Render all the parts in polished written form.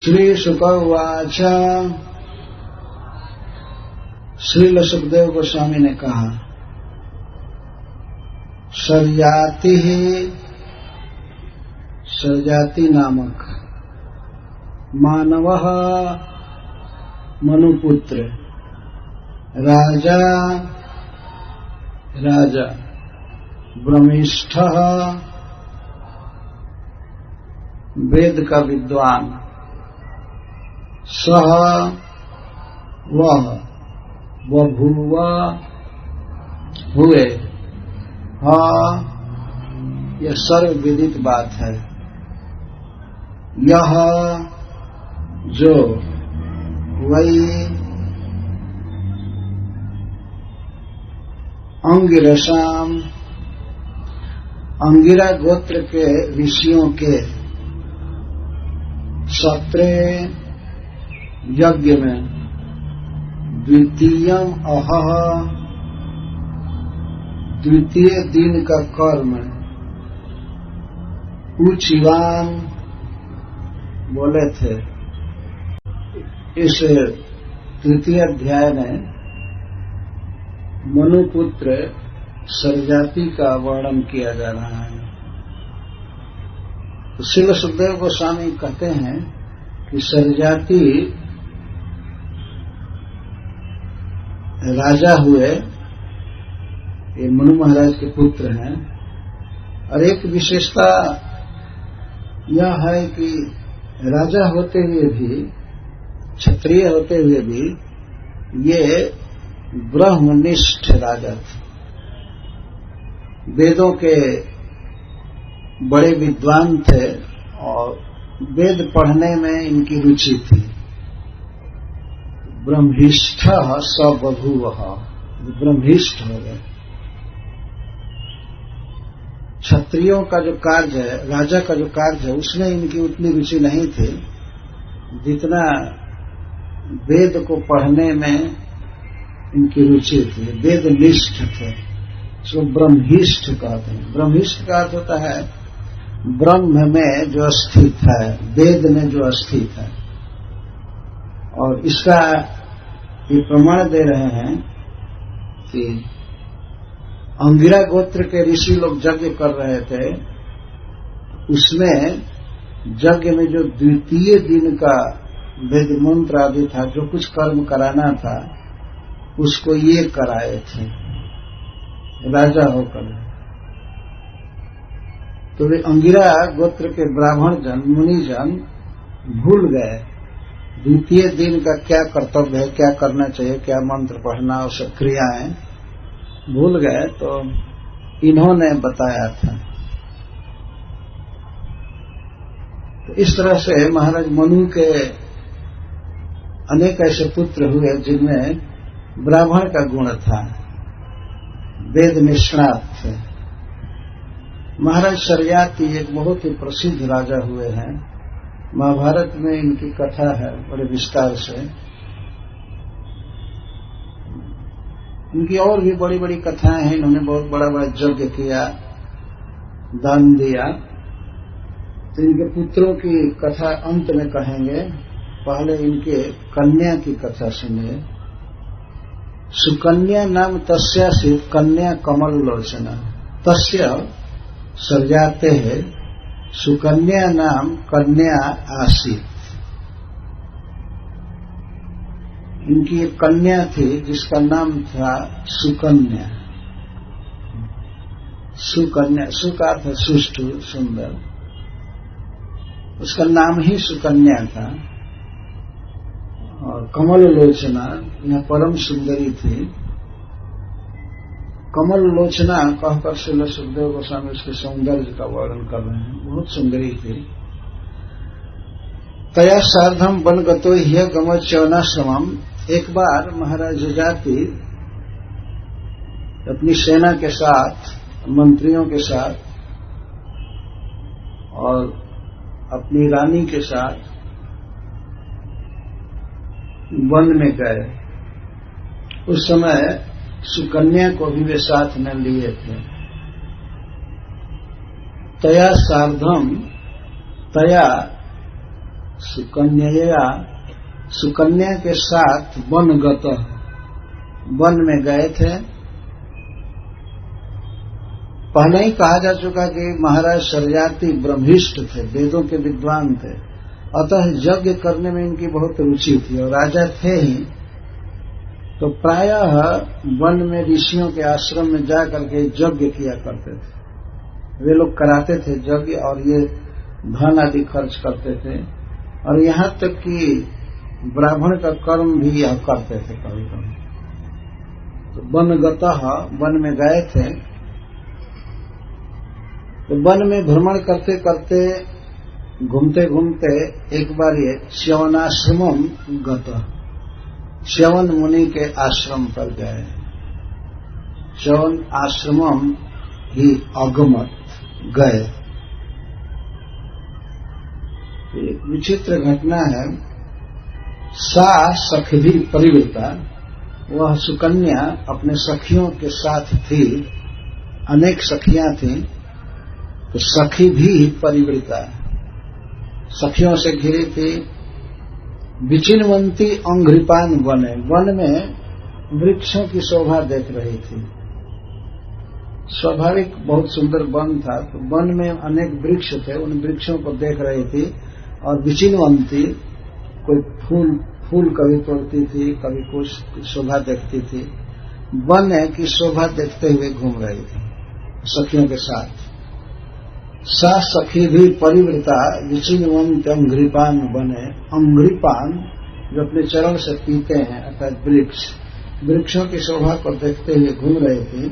श्री शुक उवाच। श्रील सुखदेव गोस्वामी ने कहा, सरजाति सरजाति नामक मानव मनुपुत्र राजा राजा ब्रह्मिष्ठ वेद का विद्वान सह वह बभूव हुए। यह सर्वविदित बात है। यह जो वही अंगिरसाम अंगिरा गोत्र के ऋषियों के सत्रे यज्ञ में द्वितीय दिन का कर्म उचिवान बोले थे। इस तृतीय अध्याय में मनुपुत्र सरजाति का वर्णन किया जा रहा है। तो श्रील सुखदेव गोस्वामी कहते हैं कि सरजाति राजा हुए, ये मनु महाराज के पुत्र हैं। और एक विशेषता यह है कि राजा होते हुए भी, क्षत्रिय होते हुए भी ये ब्रह्मनिष्ठ राजा थे। वेदों के बड़े विद्वान थे और वेद पढ़ने में इनकी रुचि थी। ब्रह्मिष्ठ स बभूव, ब्रह्मिष्ठ हो गए। क्षत्रियों का जो कार्य है, राजा का जो कार्य है, उसमें इनकी उतनी रुचि नहीं थी जितना वेद को पढ़ने में इनकी रुचि थी। वेदनिष्ठ थे, इसको ब्रह्मिष्ठ कहते हैं। ब्रह्मिष्ठ का अर्थ होता है ब्रह्म में जो स्थित है, वेद में जो स्थित है। और इसका ये प्रमाण दे रहे हैं कि अंगिरा गोत्र के ऋषि लोग यज्ञ कर रहे थे, उसमें यज्ञ में जो द्वितीय दिन का वेद मंत्र आदि था, जो कुछ कर्म कराना था, उसको ये कराए थे राजा होकर। तो वे अंगिरा गोत्र के ब्राह्मण जन, मुनिजन भूल गए द्वितीय दिन का क्या कर्तव्य है, क्या करना चाहिए, क्या मंत्र पढ़ना, और सब क्रियाएं भूल गए। तो इन्होंने बताया था। तो इस तरह से महाराज मनु के अनेक ऐसे पुत्र हुए जिनमें ब्राह्मण का गुण था, वेद निष्णात थे। महाराज सरयाति एक बहुत ही प्रसिद्ध राजा हुए हैं। महाभारत में इनकी कथा है बड़े विस्तार से। इनकी और भी बड़ी बड़ी कथाएं हैं। इन्होंने बहुत बड़ा बड़ा यज्ञ किया, दान दिया। तो इनके पुत्रों की कथा अंत में कहेंगे। पहले इनके कन्या की कथा सुनिए। सुकन्या नाम तस्या से कन्या कमल लोचना तस्य सरजाते है। सुकन्या नाम कन्या आसीत। इनकी एक कन्या थी जिसका नाम था सुकन्या। सुकन्या, सुका अर्थ सुष्टु, सुंदर। उसका नाम ही सुकन्या था। और कमल लोचना, यह परम सुंदरी थी। कमल लोचना कहकर श्रील सुखदेव गोस्वामी उसके सौंदर्य का वर्णन कर रहे हैं। बहुत सुंदरी थी। तया सार्धम बनगतो ह्य गमच्यवनाश्रमम। एक बार महाराज जजाति अपनी सेना के साथ, मंत्रियों के साथ और अपनी रानी के साथ वन में गए। उस समय सुकन्या को भी वे साथ न लिए थे। तया सार्धम, तया सुकन्या के साथ वनगत, वन में गए थे। पहले ही कहा जा चुका कि महाराज शर्याती ब्रह्मिष्ठ थे, वेदों के विद्वान थे, अतः यज्ञ करने में इनकी बहुत रुचि थी और राजा थे ही, तो प्रायः वन में ऋषियों के आश्रम में जा करके यज्ञ किया करते थे। वे लोग कराते थे यज्ञ और ये धन आदि खर्च करते थे, और यहाँ तक कि ब्राह्मण का कर्म भी यह करते थे कभी कभी। तो वनगतः, वन में गए थे। तो वन में भ्रमण करते करते, घूमते घूमते एक बार ये च्यवनाश्रमम गतः, च्यवन मुनि के आश्रम पर गए। च्यवन आश्रमम ही अगमत, गए। एक विचित्र घटना है। सा सखी परिवृता, वह सुकन्या अपने सखियों के साथ थी, अनेक सखियां थीं, तो सखी भी परिवृता, सखियों से घिरी थी। विचिन्वंती अंघ्रिपान वने, वन में वृक्षों की शोभा देख रही थी। स्वाभाविक बहुत सुंदर वन था, तो वन में अनेक वृक्ष थे, उन वृक्षों को देख रही थी। और विचिन्वंती, कोई फूल कभी तोड़ती थी, कभी कुछ शोभा देखती थी, वन की शोभा देखते हुए घूम रही थी सखियों के साथ। सा सखी भी परिवृता विचिन्वंत अंघ्रिपान बने, अंघ्रिपान जो अपने चरण से पीते हैं, अर्थात वृक्ष, वृक्षों की शोभा को देखते हुए घूम रही थी।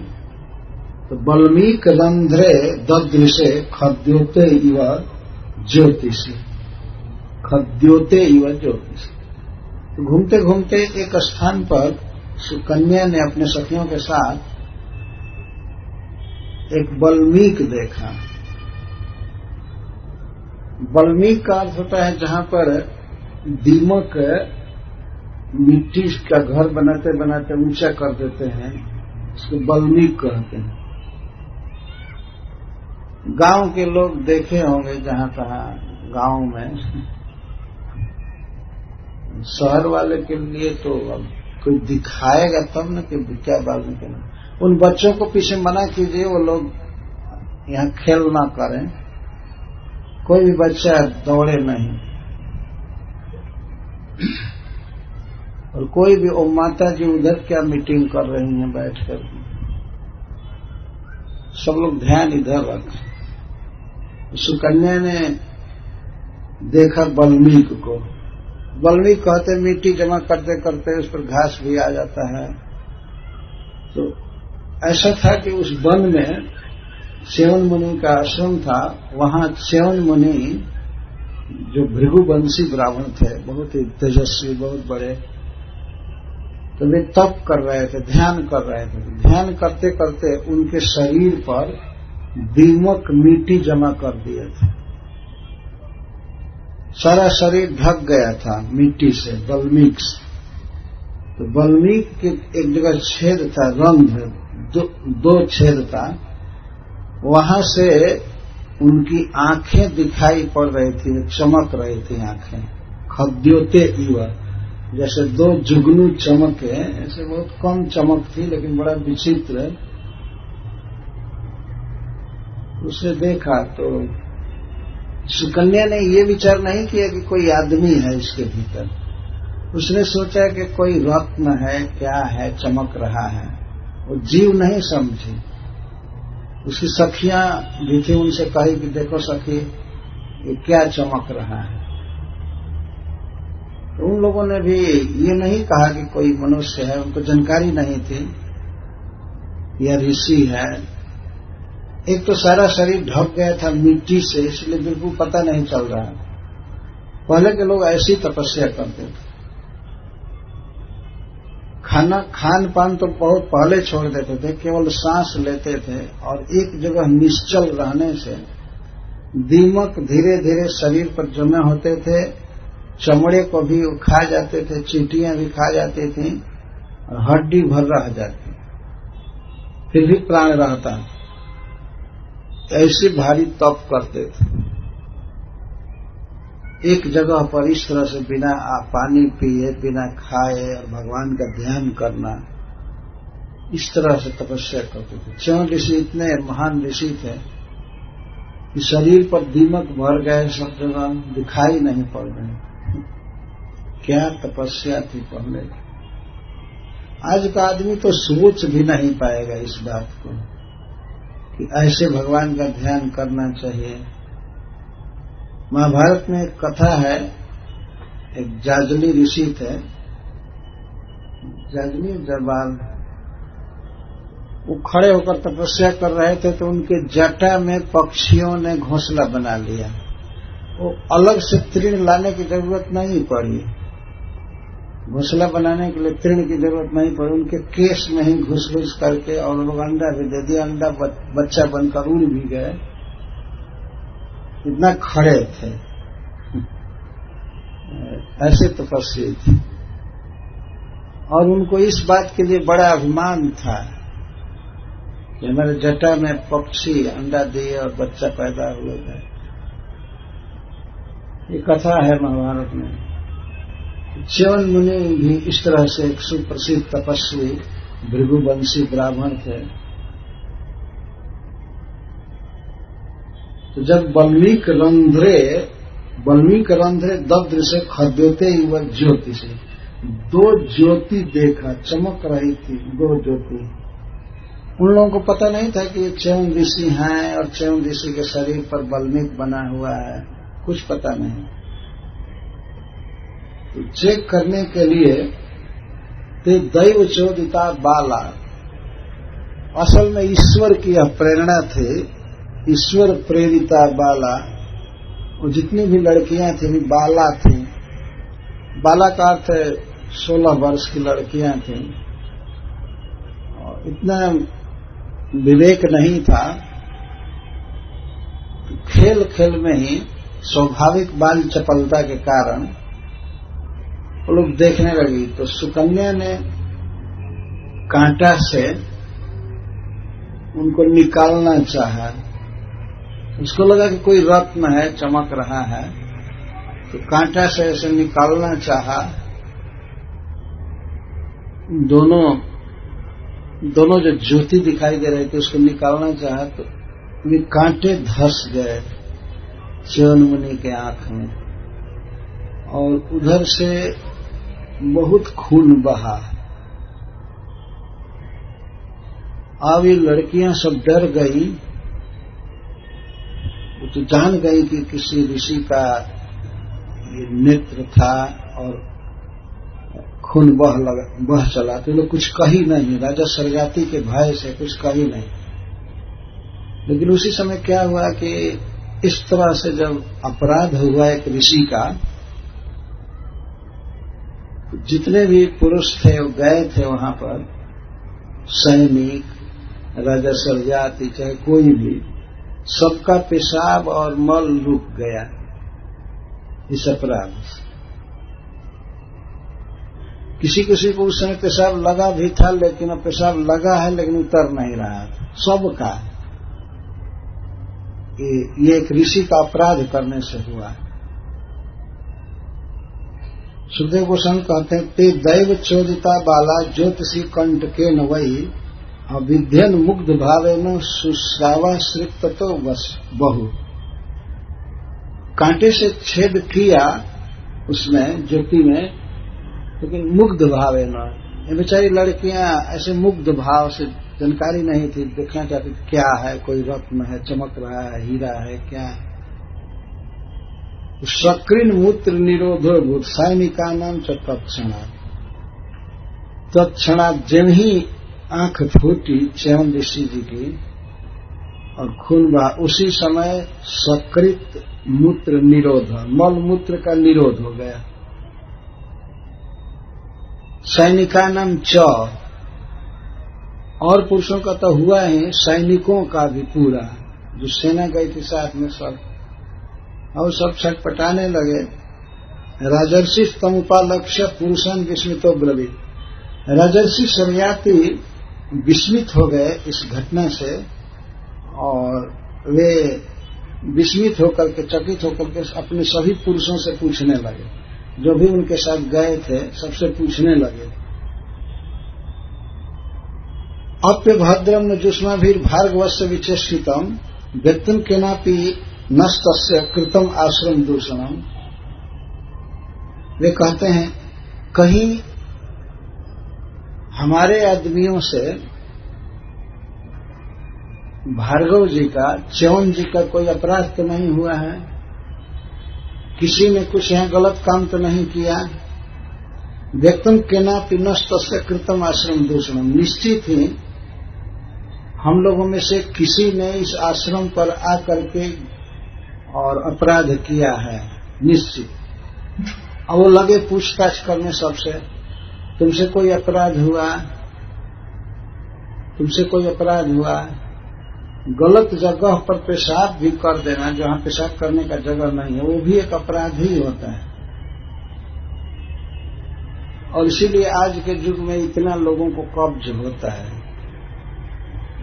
तो बल्मीक रंध्रे ददृशे खद्योते इव ज्योतिषी, खद्योते इव ज्योतिषी। तो घूमते घूमते एक स्थान पर सुकन्या ने अपने सखियों के साथ एक बल्मीक देखा। बल्मीक का अर्थ होता है जहां पर दीमक मिट्टी का घर बनाते बनाते ऊंचा कर देते हैं, उसको बल्मीक कहते हैं। गांव के लोग देखे होंगे जहां तहां गांव में, शहर वाले के लिए तो अब कोई दिखाएगा तब न कि क्या बात नहीं करना। उन बच्चों को पीछे मना कीजिए, वो लोग यहाँ खेल ना करें, कोई भी बच्चा दौड़े नहीं, और कोई भी ओ माता जी उधर क्या मीटिंग कर रही हैं बैठकर, सब लोग ध्यान इधर रखें। सुकन्या ने देखा बल्मीक को। बल्मीक कहते मिट्टी जमा करते करते उस पर घास भी आ जाता है। तो ऐसा था कि उस वन में च्यवन मुनि का आश्रम था, वहां च्यवन मुनि जो भृगुवंशी ब्राह्मण थे, बहुत ही तेजस्वी, बहुत बड़े, तो वे तप कर रहे थे, ध्यान कर रहे थे। ध्यान करते करते उनके शरीर पर दीमक मिट्टी जमा कर दिए थे, सारा शरीर ढक गया था मिट्टी से, बल्मीक से। तो बल्मीक के एक जगह छेद था, रंध्र, दो छेद था, वहां से उनकी आंखें दिखाई पड़ रही थी, चमक रही थी आंखें, खद्योते इव, जैसे दो जुगनू चमके, ऐसे बहुत कम चमक थी लेकिन बड़ा विचित्र। उसने देखा तो सुकन्या ने ये विचार नहीं किया कि कोई आदमी है इसके भीतर, उसने सोचा कि कोई रत्न है, क्या है, चमक रहा है, वो जीव नहीं समझी। उसकी सखियां भी थी, उनसे कही कि देखो सखी ये क्या चमक रहा है। तो उन लोगों ने भी ये नहीं कहा कि कोई मनुष्य है, उनको जानकारी नहीं थी या ऋषि है। एक तो सारा शरीर ढक गया था मिट्टी से, इसलिए बिल्कुल पता नहीं चल रहा। पहले के लोग ऐसी तपस्या करते थे, खान पान तो बहुत पहले छोड़ देते थे, केवल सांस लेते थे, और एक जगह निश्चल रहने से दीमक धीरे धीरे शरीर पर जमे होते थे, चमड़े को भी खा जाते थे, चींटियां भी खा जाती थी, और हड्डी भर रह जाती, फिर भी प्राण रहता। ऐसे भारी तप करते थे। एक जगह पर इस तरह से बिना पानी पिए, बिना खाए और भगवान का ध्यान करना, इस तरह से तपस्या करते थे। च्यवन ऋषि इतने महान ऋषि थे कि शरीर पर दीमक भर गए, सब जगह दिखाई नहीं पड़ रहे। क्या तपस्या थी पहले। आज का आदमी तो सोच भी नहीं पाएगा इस बात को कि ऐसे भगवान का ध्यान करना चाहिए। महाभारत में एक कथा है, एक जाजली ऋषि थे, जाजली जबाल, वो खड़े होकर तपस्या कर रहे थे तो उनके जटा में पक्षियों ने घोंसला बना लिया। वो अलग से तृण लाने की जरूरत नहीं पड़ी, घोंसला बनाने के लिए तृण की जरूरत नहीं पड़ी, उनके केस में ही घुस करके और लोग अंडा भी दे दिया, अंडा बच्चा बनकर उड़ भी गए। इतना खड़े थे, ऐसे तपस्वी थे। और उनको इस बात के लिए बड़ा अभिमान था कि हमारे जटा में पक्षी अंडा दिए और बच्चा पैदा हुए थे। ये कथा है महाभारत में। च्यवन मुनि भी इस तरह से एक सुप्रसिद्ध तपस्वी भृगुवंशी ब्राह्मण थे। तो जब बल्मीक रंध्रे दब्ध से खद्योते युवक ज्योति से, दो ज्योति देखा, चमक रही थी दो ज्योति। उन लोगों को पता नहीं था कि ये च्यवन ऋषि हैं और च्यवन ऋषि के शरीर पर बल्मीक बना हुआ है, कुछ पता नहीं। तो चेक करने के लिए ते दैव चोदिता बाला, असल में ईश्वर की यह प्रेरणा थी, ईश्वर प्रेरिता बाला। वो जितनी भी लड़कियां थी बाला थी, बाला का अर्थ 16 वर्ष की लड़कियां थी। और इतना विवेक नहीं था, खेल खेल में ही स्वाभाविक बाल चपलता के कारण वो लोग देखने लगी। तो सुकन्या ने कांटा से उनको निकालना चाहा। उसको लगा कि कोई रत्न है, चमक रहा है, तो कांटा से ऐसे निकालना चाहा। दोनों जो ज्योति दिखाई दे रहे थे उसको निकालना चाहा तो वे कांटे धंस गए च्यवन मुनि के आंख में और उधर से बहुत खून बहा। अब ये लड़कियां सब डर गई, वो तो जान गई कि किसी ऋषि का ये नेत्र था और खून बह चला। तो लोग कुछ कही नहीं, राजा सरगाती के भय से कुछ कही नहीं। लेकिन उसी समय क्या हुआ कि इस तरह से जब अपराध हुआ एक ऋषि का, तो जितने भी पुरुष थे वो गए थे वहां पर, सैनिक, राजा सरगाती, चाहे कोई भी, सबका पेशाब और मल रुक गया इस अपराध से। किसी किसी को उस समय पेशाब लगा भी था, लेकिन अब पेशाब लगा है लेकिन उतर नहीं रहा था सबका। ये एक ऋषि का अपराध करने से हुआ। सुखदेव गोस्वामी कहते हैं, ते दैव चोदिता बाला ज्योतिषी कंठ के नवई अविध्यन मुग्ध भावे न सुश्रावा श्रित तो बस बहु। कांटे से छेद किया उसमें ज्योति में, लेकिन मुग्ध भावे न, ये बेचारी लड़कियां ऐसे मुग्ध भाव से, जानकारी नहीं थी, देखना चाहती थी क्या है, कोई रत्न है, चमक रहा है, हीरा है क्या। सक्रीन मूत्र निरोधो भूत सैनिका नाम तत्क्षणा जब ही आंख फूटी च्यवन ऋषि जी की और खून बहा, उसी समय सकृत मूत्र निरोध, मल मूत्र का निरोध हो गया। सैनिका नाम च, और पुरुषों का तो हुआ ही, सैनिकों का भी पूरा, जो सेना गई थी साथ में सब, और सब छटपटाने लगे। राजर्षि तमुपालक्ष्य पुरुषन विस्मितो ब्रवीत, राजर्षि सरयाती विस्मित हो गए इस घटना से और वे विस्मित होकर के, चकित होकर के अपने सभी पुरुषों से पूछने लगे, जो भी उनके साथ गए थे सबसे पूछने लगे। अप्यभद्रम जुष्माभिर भार्गवस्य विचेष्टितम व्यक्तिम केनापि नस्तस्य कृतम आश्रम दूषणम। वे कहते हैं कहीं हमारे आदमियों से भार्गव जी का, च्यवन जी का कोई अपराध तो नहीं हुआ है, किसी ने कुछ यहाँ गलत काम तो नहीं किया। व्यक्तम केनापि नस्तस्य कृतम आश्रम दूषणम। निश्चित ही हम लोगों में से किसी ने इस आश्रम पर आकर के और अपराध किया है, निश्चित। अब वो लगे पूछताछ करने सबसे, तुमसे कोई अपराध हुआ, तुमसे कोई अपराध हुआ। गलत जगह पर पेशाब भी कर देना, जहां पेशाब करने का जगह नहीं है, वो भी एक अपराध ही होता है। और इसीलिए आज के युग में इतना लोगों को कब्ज होता है,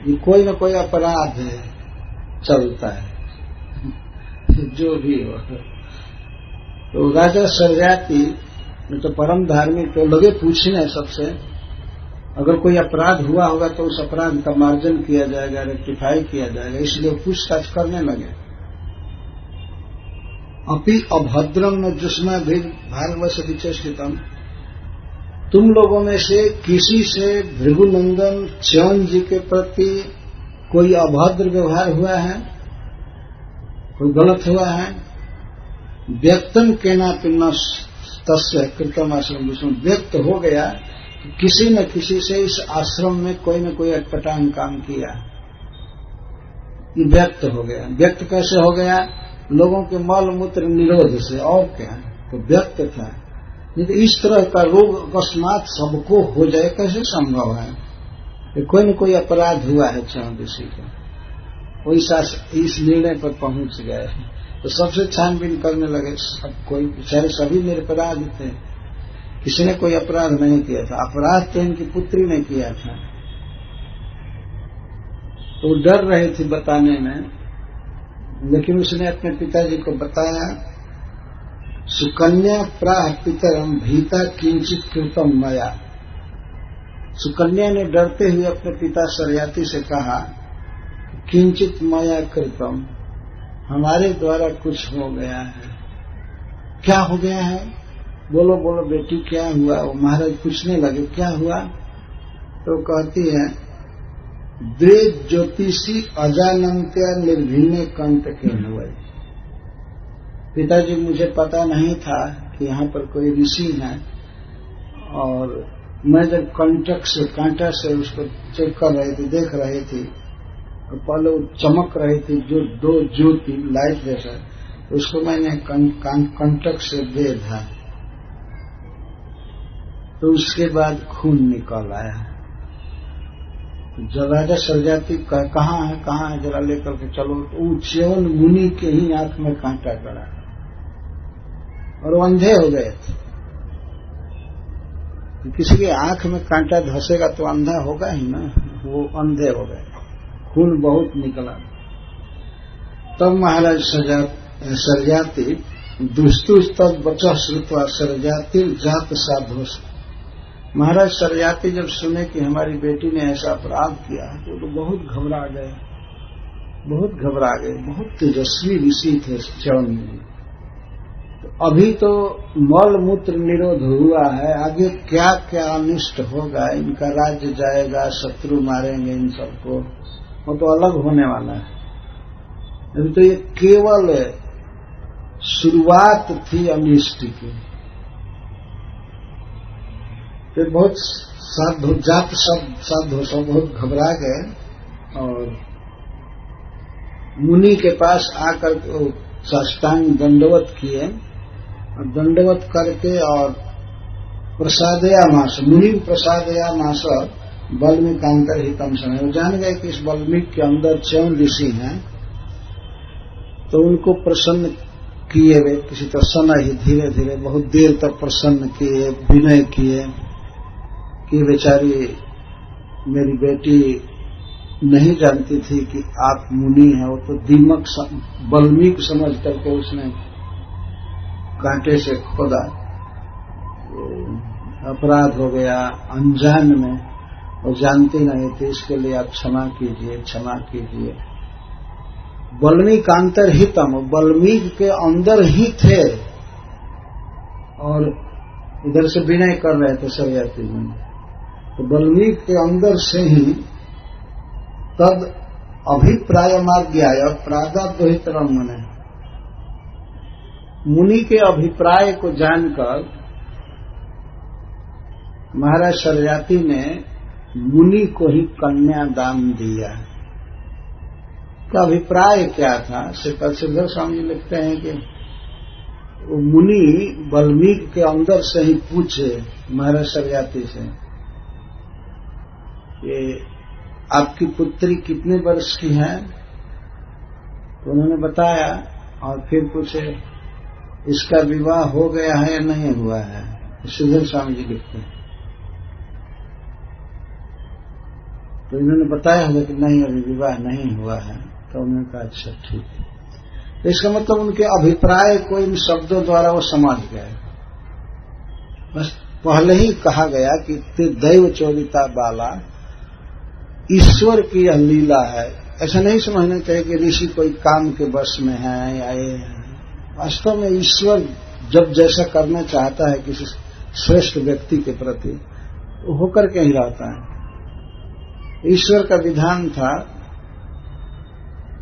ये कोई न कोई अपराध है, चलता है जो भी हो। तो राजा सरजाति तो परम धार्मिक, तो लगे पूछने सबसे, अगर कोई अपराध हुआ होगा तो उस अपराध का मार्जन किया जाएगा, रेक्टिफाई किया जाएगा, इसलिए पूछताछ करने लगे। अपि अभद्रम न जुष्मा भी भार्गवस्य विचेष्टितम। तुम लोगों में से किसी से भृगुनंदन च्यवन जी के प्रति कोई अभद्र व्यवहार हुआ है, कोई गलत हुआ है? व्यक्तम केनापि नस्तस्य कृतम आश्रम दूषणम। व्यक्त हो गया किसी न किसी से इस आश्रम में कोई न कोई अटपटांग काम किया, ये व्यक्त हो गया। व्यक्त कैसे हो गया? लोगों के मल मूत्र निरोध से, और क्या, तो व्यक्त था। नहीं तो इस तरह का रोग अकस्मात सबको हो जाए कैसे संभव है? कि कोई न कोई अपराध हुआ है च्यवन ऋषि का, वो इस निर्णय पर पहुंच गए। तो सबसे छानबीन करने लगे, सब कोई बेचारे सभी निरपराध थे, किसी ने कोई अपराध नहीं किया था। अपराध तो इनकी पुत्री ने किया था, तो डर रही थी बताने में, लेकिन उसने अपने पिताजी को बताया। सुकन्या प्राह पितरम भीता किंचित कृतम मया। सुकन्या ने डरते हुए अपने पिता सरयाति से कहा, किंचित मया कृतम, हमारे द्वारा कुछ हो गया है। क्या हो गया है? बोलो बोलो बेटी, क्या हुआ? वो महाराज पूछने लगे क्या हुआ? तो कहती है, द्वे ज्योतिषी अजानंत्या निर्भीने कंठ के हुए। पिताजी, मुझे पता नहीं था कि यहाँ पर कोई ऋषि है, और मैं जब कंटक से, कांटा से उसको चेक कर रही थी, देख रही थी, और पहले वो चमक रही थी जो दो ज्योति लाइट जैसा, उसको मैंने कंटक से देखा, तो उसके बाद खून निकल आया। जब राजा सरजाति कहाँ है जरा लेकर के चलो, तो च्यवन मुनि के ही आंख में कांटा गड़ा और वो अंधे हो गए थे। किसी के आंख में कांटा धंसेगा तो अंधा होगा ही ना, वो अंधे हो गए, खून बहुत निकला। तब महाराज सरजाति दुस्तुष तब बचा श्रुत्वा सरजाति जात साधोष। महाराज सरयाति जब सुने कि हमारी बेटी ने ऐसा अपराध किया तो बहुत घबरा गए, बहुत तेजस्वी ऋषि थे च्यवन जी। तो अभी तो मल मूत्र निरोध हुआ है, आगे क्या क्या अनिष्ट होगा, इनका राज्य जाएगा, शत्रु मारेंगे इन सबको, वो तो अलग होने वाला है। अभी तो ये केवल शुरुआत थी अनिष्ट की। फिर बहुत साधु जात साधु सब बहुत घबरा गए और मुनि के पास आकर साष्टांग दंडवत किए, और दंडवत करके और प्रसादयामास, मुनि प्रसादयामास वाल्मीकांतर हितम समय। वो जान गए कि इस वाल्मीकि के अंदर च्यवन ऋषि हैं, तो उनको प्रसन्न किए वे किसी तरह सना ही धीरे धीरे बहुत देर तक प्रसन्न किए, विनय किए कि बेचारी मेरी बेटी नहीं जानती थी कि आप मुनि हैं। वो तो दीमक बल्मीक समझ करके उसने कांटे से खोदा। अपराध हो गया अनजान में, वो जानती नहीं थी, इसके लिए आप क्षमा कीजिए, क्षमा कीजिए। बल्मीकांतरहितम, बल्मीक के अंदर ही थे और इधर से विनय कर रहे थे शरयाती मुनि। तो बल्मीक के अंदर से ही तद अभिप्राय मार्ग्याय प्रादाद्वहितरम मने, मुनि के अभिप्राय को जानकर महाराज शरयाती ने मुनि को ही कन्यादान दिया। का अभिप्राय क्या था? श्रीधर स्वामी जी लिखते हैं कि वो मुनि वाल्मीकि के अंदर से ही पूछे महाराज शरयाती से कि आपकी पुत्री कितने वर्ष की है? तो उन्होंने बताया और फिर पूछे इसका विवाह हो गया है या नहीं हुआ है? श्रीधर स्वामी जी लिखते हैं। तो इन्होंने बताया है कि नहीं अभी विवाह नहीं हुआ है। तो उन्होंने कहा अच्छा ठीक है। तो इसका मतलब उनके अभिप्राय को इन शब्दों द्वारा वो समझ गए। बस पहले ही कहा गया कि ते दैव चोरिता बाला, ईश्वर की यह लीला है। ऐसा नहीं समझना चाहिए कि ऋषि कोई काम के वश में है या ये है। वास्तव में ईश्वर जब जैसा करना चाहता है किसी श्रेष्ठ व्यक्ति के प्रति तो होकर के ही रहता है। ईश्वर का विधान था,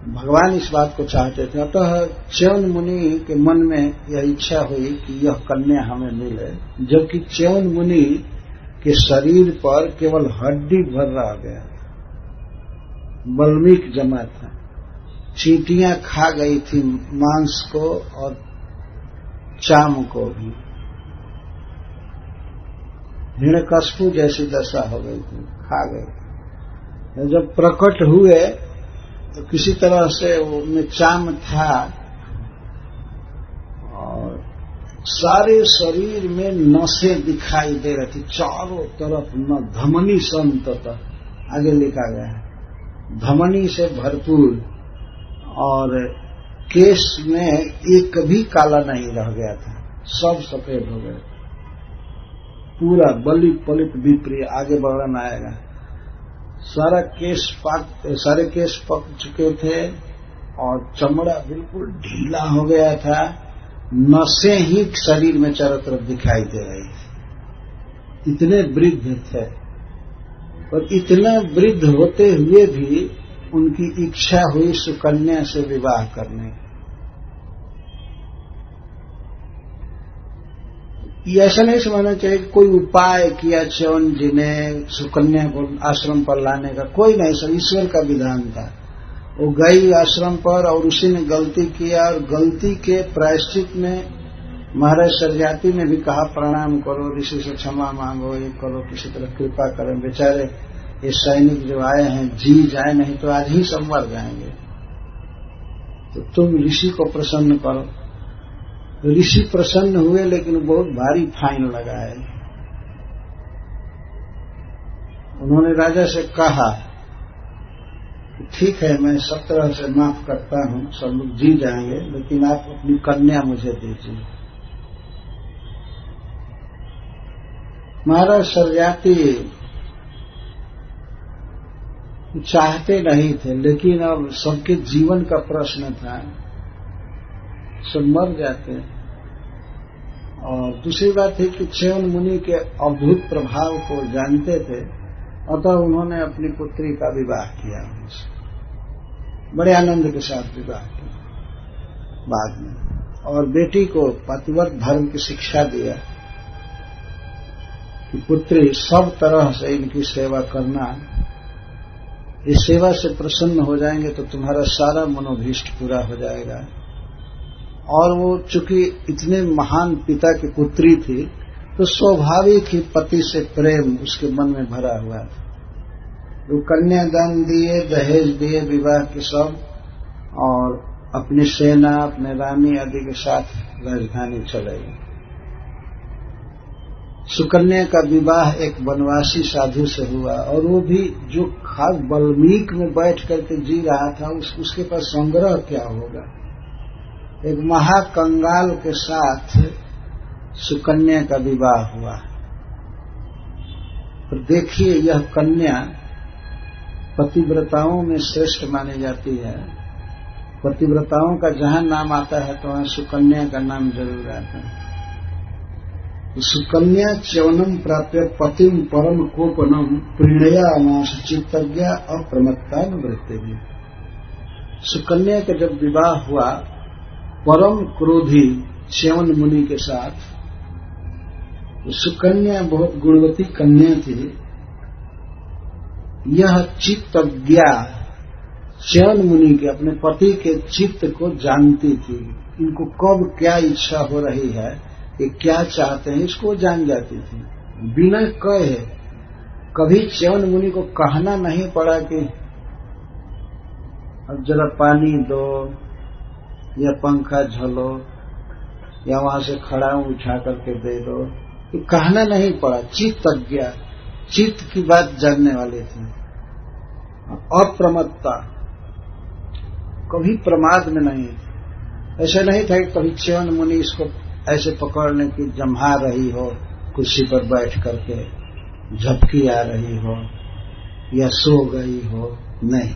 भगवान इस बात को चाहते थे। अतः च्यवन मुनि के मन में यह इच्छा हुई कि यह कन्या हमें मिले, जबकि च्यवन मुनि के शरीर पर केवल हड्डी भर रह गया, बल्मीक जमा था। चींटियां खा गई थी मांस को और चाम को भी। हिरण्यकश्यप जैसी दशा हो गई थी, खा गई। जब प्रकट हुए तो किसी तरह से उनमें चाम था और सारे शरीर में नसें दिखाई दे रही थी चारों तरफ, न धमनी संतत आगे लिखा गया है, धमनी से भरपूर। और केश में एक भी काला नहीं रह गया था, सब सफेद हो गए, पूरा बलि पलित विप्रिय। आगे वर्णन आएगा। सारे केश पक चुके थे और चमड़ा बिल्कुल ढीला हो गया था। नसें ही शरीर में चारों तरफ दिखाई दे रही थी, इतने वृद्ध थे। और इतना वृद्ध होते हुए भी उनकी इच्छा हुई सुकन्या से विवाह करने। ये ऐसा नहीं समझना चाहिए कि कोई उपाय किया च्यवन जी ने सुकन्या को आश्रम पर लाने का, कोई नहीं। सब ईश्वर का विधान था। वो गई आश्रम पर और उसी ने गलती किया और गलती के प्रायश्चित में महाराज शरयाती ने भी कहा प्रणाम करो, ऋषि से क्षमा मांगो, ये करो, किसी तरह कृपा करें। बेचारे ये सैनिक जो आए हैं जी जाए, नहीं तो आज ही सब मर जाएंगे, तो तुम ऋषि को प्रसन्न करो। ऋषि प्रसन्न हुए लेकिन बहुत भारी फाइन लगाए। उन्होंने राजा से कहा ठीक है मैं सब तरह से माफ करता हूं, सब लोग जी जाएंगे, लेकिन आप अपनी कन्या मुझे दीजिए। महाराज शरयाती चाहते नहीं थे, लेकिन अब सबके जीवन का प्रश्न था, सब मर जाते। और दूसरी बात है कि च्यवन मुनि के अद्भुत प्रभाव को जानते थे, अतः उन्होंने अपनी पुत्री का विवाह किया उनसे, बड़े आनंद के साथ विवाह किया बाद में। और बेटी को पतिव्रत धर्म की शिक्षा दिया कि पुत्री सब तरह से इनकी सेवा करना, इस सेवा से प्रसन्न हो जाएंगे तो तुम्हारा सारा मनोभीष्ट पूरा हो जाएगा। और वो चूंकि इतने महान पिता की पुत्री थी तो स्वाभाविक ही पति से प्रेम उसके मन में भरा हुआ था। वो कन्यादान दिए, दहेज दिए, विवाह के सब, और अपनी सेना, अपने रानी आदि के साथ राजधानी चले गए। सुकन्या का विवाह एक वनवासी साधु से हुआ, और वो भी जो खास वाल्मीकि में बैठ करके जी रहा था, उसके पास संग्रह क्या होगा। एक महाकंगाल के साथ सुकन्या का विवाह हुआ। तो देखिए, यह कन्या पतिव्रताओं में श्रेष्ठ मानी जाती है। पतिव्रताओं का जहां नाम आता है तो वहां सुकन्या का नाम जरूर आता है। सुकन्या च्यवनम प्राप्य पतिम परम कोपनम प्रीणयामास चित्तज्ञा अप्रमत्तानुवृत्ति भी। सुकन्या का जब विवाह हुआ परम क्रोधी च्यवन मुनि के साथ, सुकन्या बहुत गुणवती कन्या थी। यह चित्तज्ञा च्यवन मुनि के अपने पति के चित्त को जानती थी। इनको कब क्या इच्छा हो रही है, ये क्या चाहते हैं, इसको जान जाती थी बिना कहे। कभी च्यवन मुनि को कहना नहीं पड़ा कि अब जरा पानी दो या पंखा झलो या वहां से खड़ा उठा करके दे दो, ये कहना नहीं पड़ा। चित्तज्ञा, चित्त की बात जानने वाली थी। अप्रमत्ता, कभी प्रमाद में नहीं। ऐसा नहीं था कि कभी च्यवन मुनि इसको ऐसे पकड़ने की जम्हा रही हो, कुर्सी पर बैठ करके झपकी आ रही हो या सो गई हो, नहीं,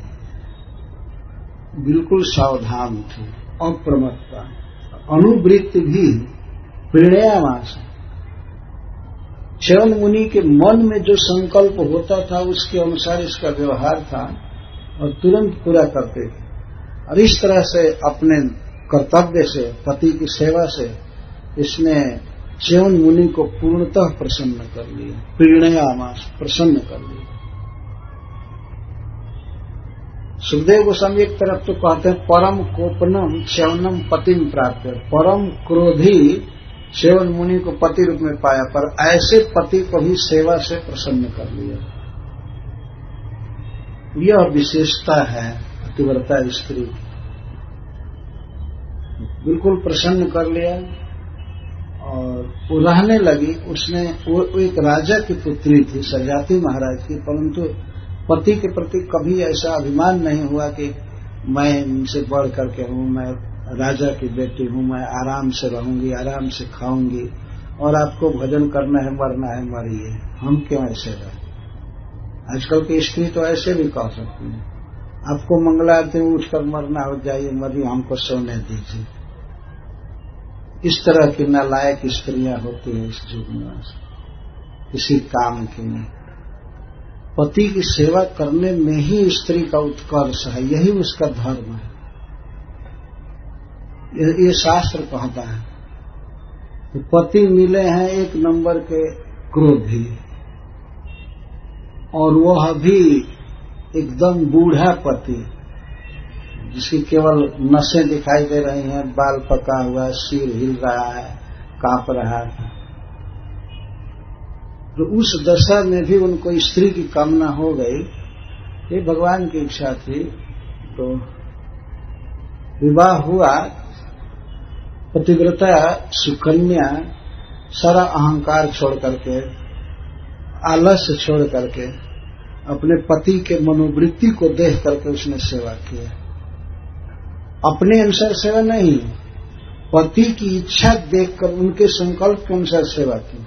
बिल्कुल सावधान थी। अप्रमत्ता, अनुवृत्ति भी प्रीणयामास। च्यवन मुनि के मन में जो संकल्प होता था उसके अनुसार इसका व्यवहार था और तुरंत पूरा करते थे। और इस तरह से अपने कर्तव्य से, पति की सेवा से इसने च्यवन मुनि को पूर्णतः प्रसन्न कर लिया। प्रीणयामास, प्रसन्न कर लिया। सुखदेव गोस्वामी एक तरफ तो कहते हैं परम कोपनम च्यवनम पतिम प्राप्त, परम क्रोधी च्यवन मुनि को पति रूप में पाया, पर ऐसे पति को भी सेवा से प्रसन्न कर लिया। यह विशेषता है पतिव्रता स्त्री। बिल्कुल प्रसन्न कर लिया और वो रहने लगी। उसने वो एक राजा की पुत्री थी, सजाति महाराज की, परंतु पति के प्रति कभी ऐसा अभिमान नहीं हुआ कि मैं इनसे बढ़ करके हूं, मैं राजा की बेटी हूं, मैं आराम से रहूंगी, आराम से खाऊंगी और आपको भजन करना है, मरना है, मरिए, हम क्यों ऐसे रहे। आजकल की स्त्री तो ऐसे भी कह सकती है, आपको मंगलारती में उठकर मरना हो, जाइए मरिए, हमको सोने दीजिए। इस तरह की नालायक स्त्रियां होती हैं इस युग में, किसी काम की नहीं। पति की सेवा करने में ही स्त्री का उत्कर्ष है, यही उसका धर्म है। ये शास्त्र कहता है। तो पति मिले हैं एक नंबर के क्रोधी, और वह भी एकदम बूढ़ा पति, जिसकी केवल नसें दिखाई दे रही हैं, बाल पका हुआ, सिर हिल रहा है, कांप रहा है। तो उस दशा में भी उनको स्त्री की कामना हो गई। ये भगवान की इच्छा थी। तो विवाह हुआ। पतिव्रता सुकन्या सारा अहंकार छोड़ करके, आलस्य छोड़ करके, अपने पति के मनोवृत्ति को देख करके उसने सेवा किया। अपने अनुसार सेवा नहीं, पति की इच्छा देखकर उनके संकल्प के अनुसार सेवा की।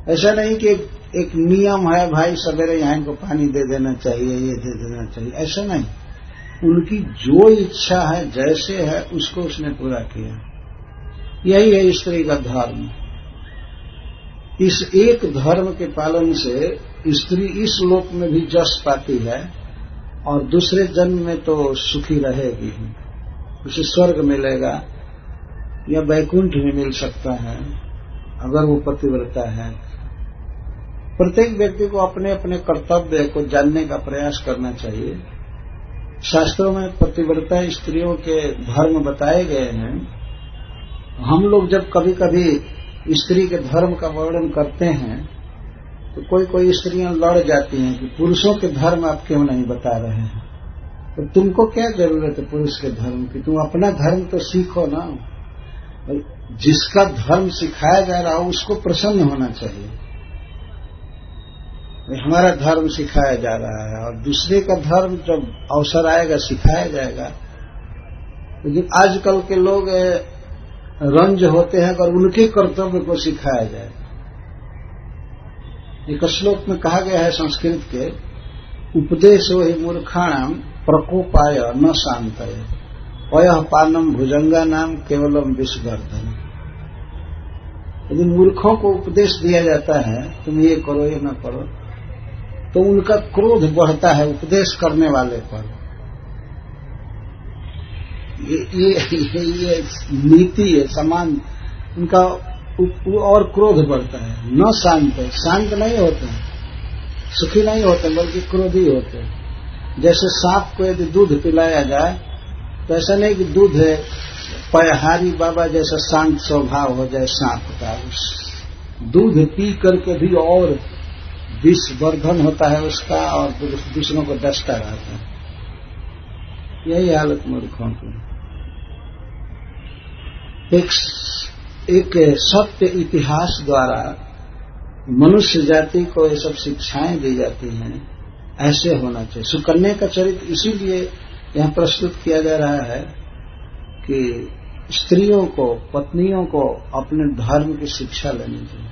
ऐसा नहीं कि एक नियम है, भाई सवेरे यहाँ इनको पानी दे देना चाहिए, ये दे देना चाहिए, ऐसा नहीं। उनकी जो इच्छा है, जैसे है, उसको उसने पूरा किया। यही है स्त्री का धर्म। इस एक धर्म के पालन से स्त्री इस लोक में भी जस पाती है और दूसरे जन्म में तो सुखी रहेगी। उसे स्वर्ग मिलेगा या वैकुंठ में मिल सकता है अगर वो पतिव्रता है। प्रत्येक व्यक्ति को अपने अपने कर्तव्य को जानने का प्रयास करना चाहिए। शास्त्रों में पतिव्रता स्त्रियों के धर्म बताए गए हैं। हम लोग जब कभी कभी स्त्री के धर्म का वर्णन करते हैं तो कोई कोई स्त्रियां लड़ जाती हैं कि पुरुषों के धर्म आप क्यों नहीं बता रहे हैं। तो तुमको क्या जरूरत है पुरुष के धर्म की, तुम अपना धर्म तो सीखो ना। जिसका धर्म सिखाया जा रहा हो उसको प्रसन्न होना चाहिए। हमारा धर्म सिखाया जा रहा है और दूसरे का धर्म जब अवसर आएगा सिखाया जाएगा। लेकिन आजकल के लोग रंज होते हैं अगर उनके कर्तव्य को सिखाया जाए। एक श्लोक में कहा गया है संस्कृत के, उपदेशो हि मूर्खाणाम प्रकोपाय न शांतये वयः पानम भुजंगा नाम केवलम विषवर्धन। यदि मूर्खों को उपदेश दिया जाता है तुम ये करो ये न करो, तो उनका क्रोध बढ़ता है उपदेश करने वाले पर। ये नीति है समान, उनका और क्रोध बढ़ता है। न शांत है, शांत नहीं होते हैं, सुखी नहीं होते बल्कि क्रोधी होते हैं। जैसे सांप को यदि दूध पिलाया जाए तो ऐसा नहीं कि दूध है पयहारी बाबा जैसा शांत स्वभाव हो जाए सांप का, दूध पी करके भी और विष वर्धन होता है उसका और दूसरों को डसता रहता है। यही हालत मूर्खों की। एक सत्य इतिहास द्वारा मनुष्य जाति को ये सब शिक्षाएं दी जाती हैं, ऐसे होना चाहिए। सुकन्या का चरित्र इसीलिए यहाँ प्रस्तुत किया जा रहा है कि स्त्रियों को, पत्नियों को अपने धर्म की शिक्षा लेनी चाहिए।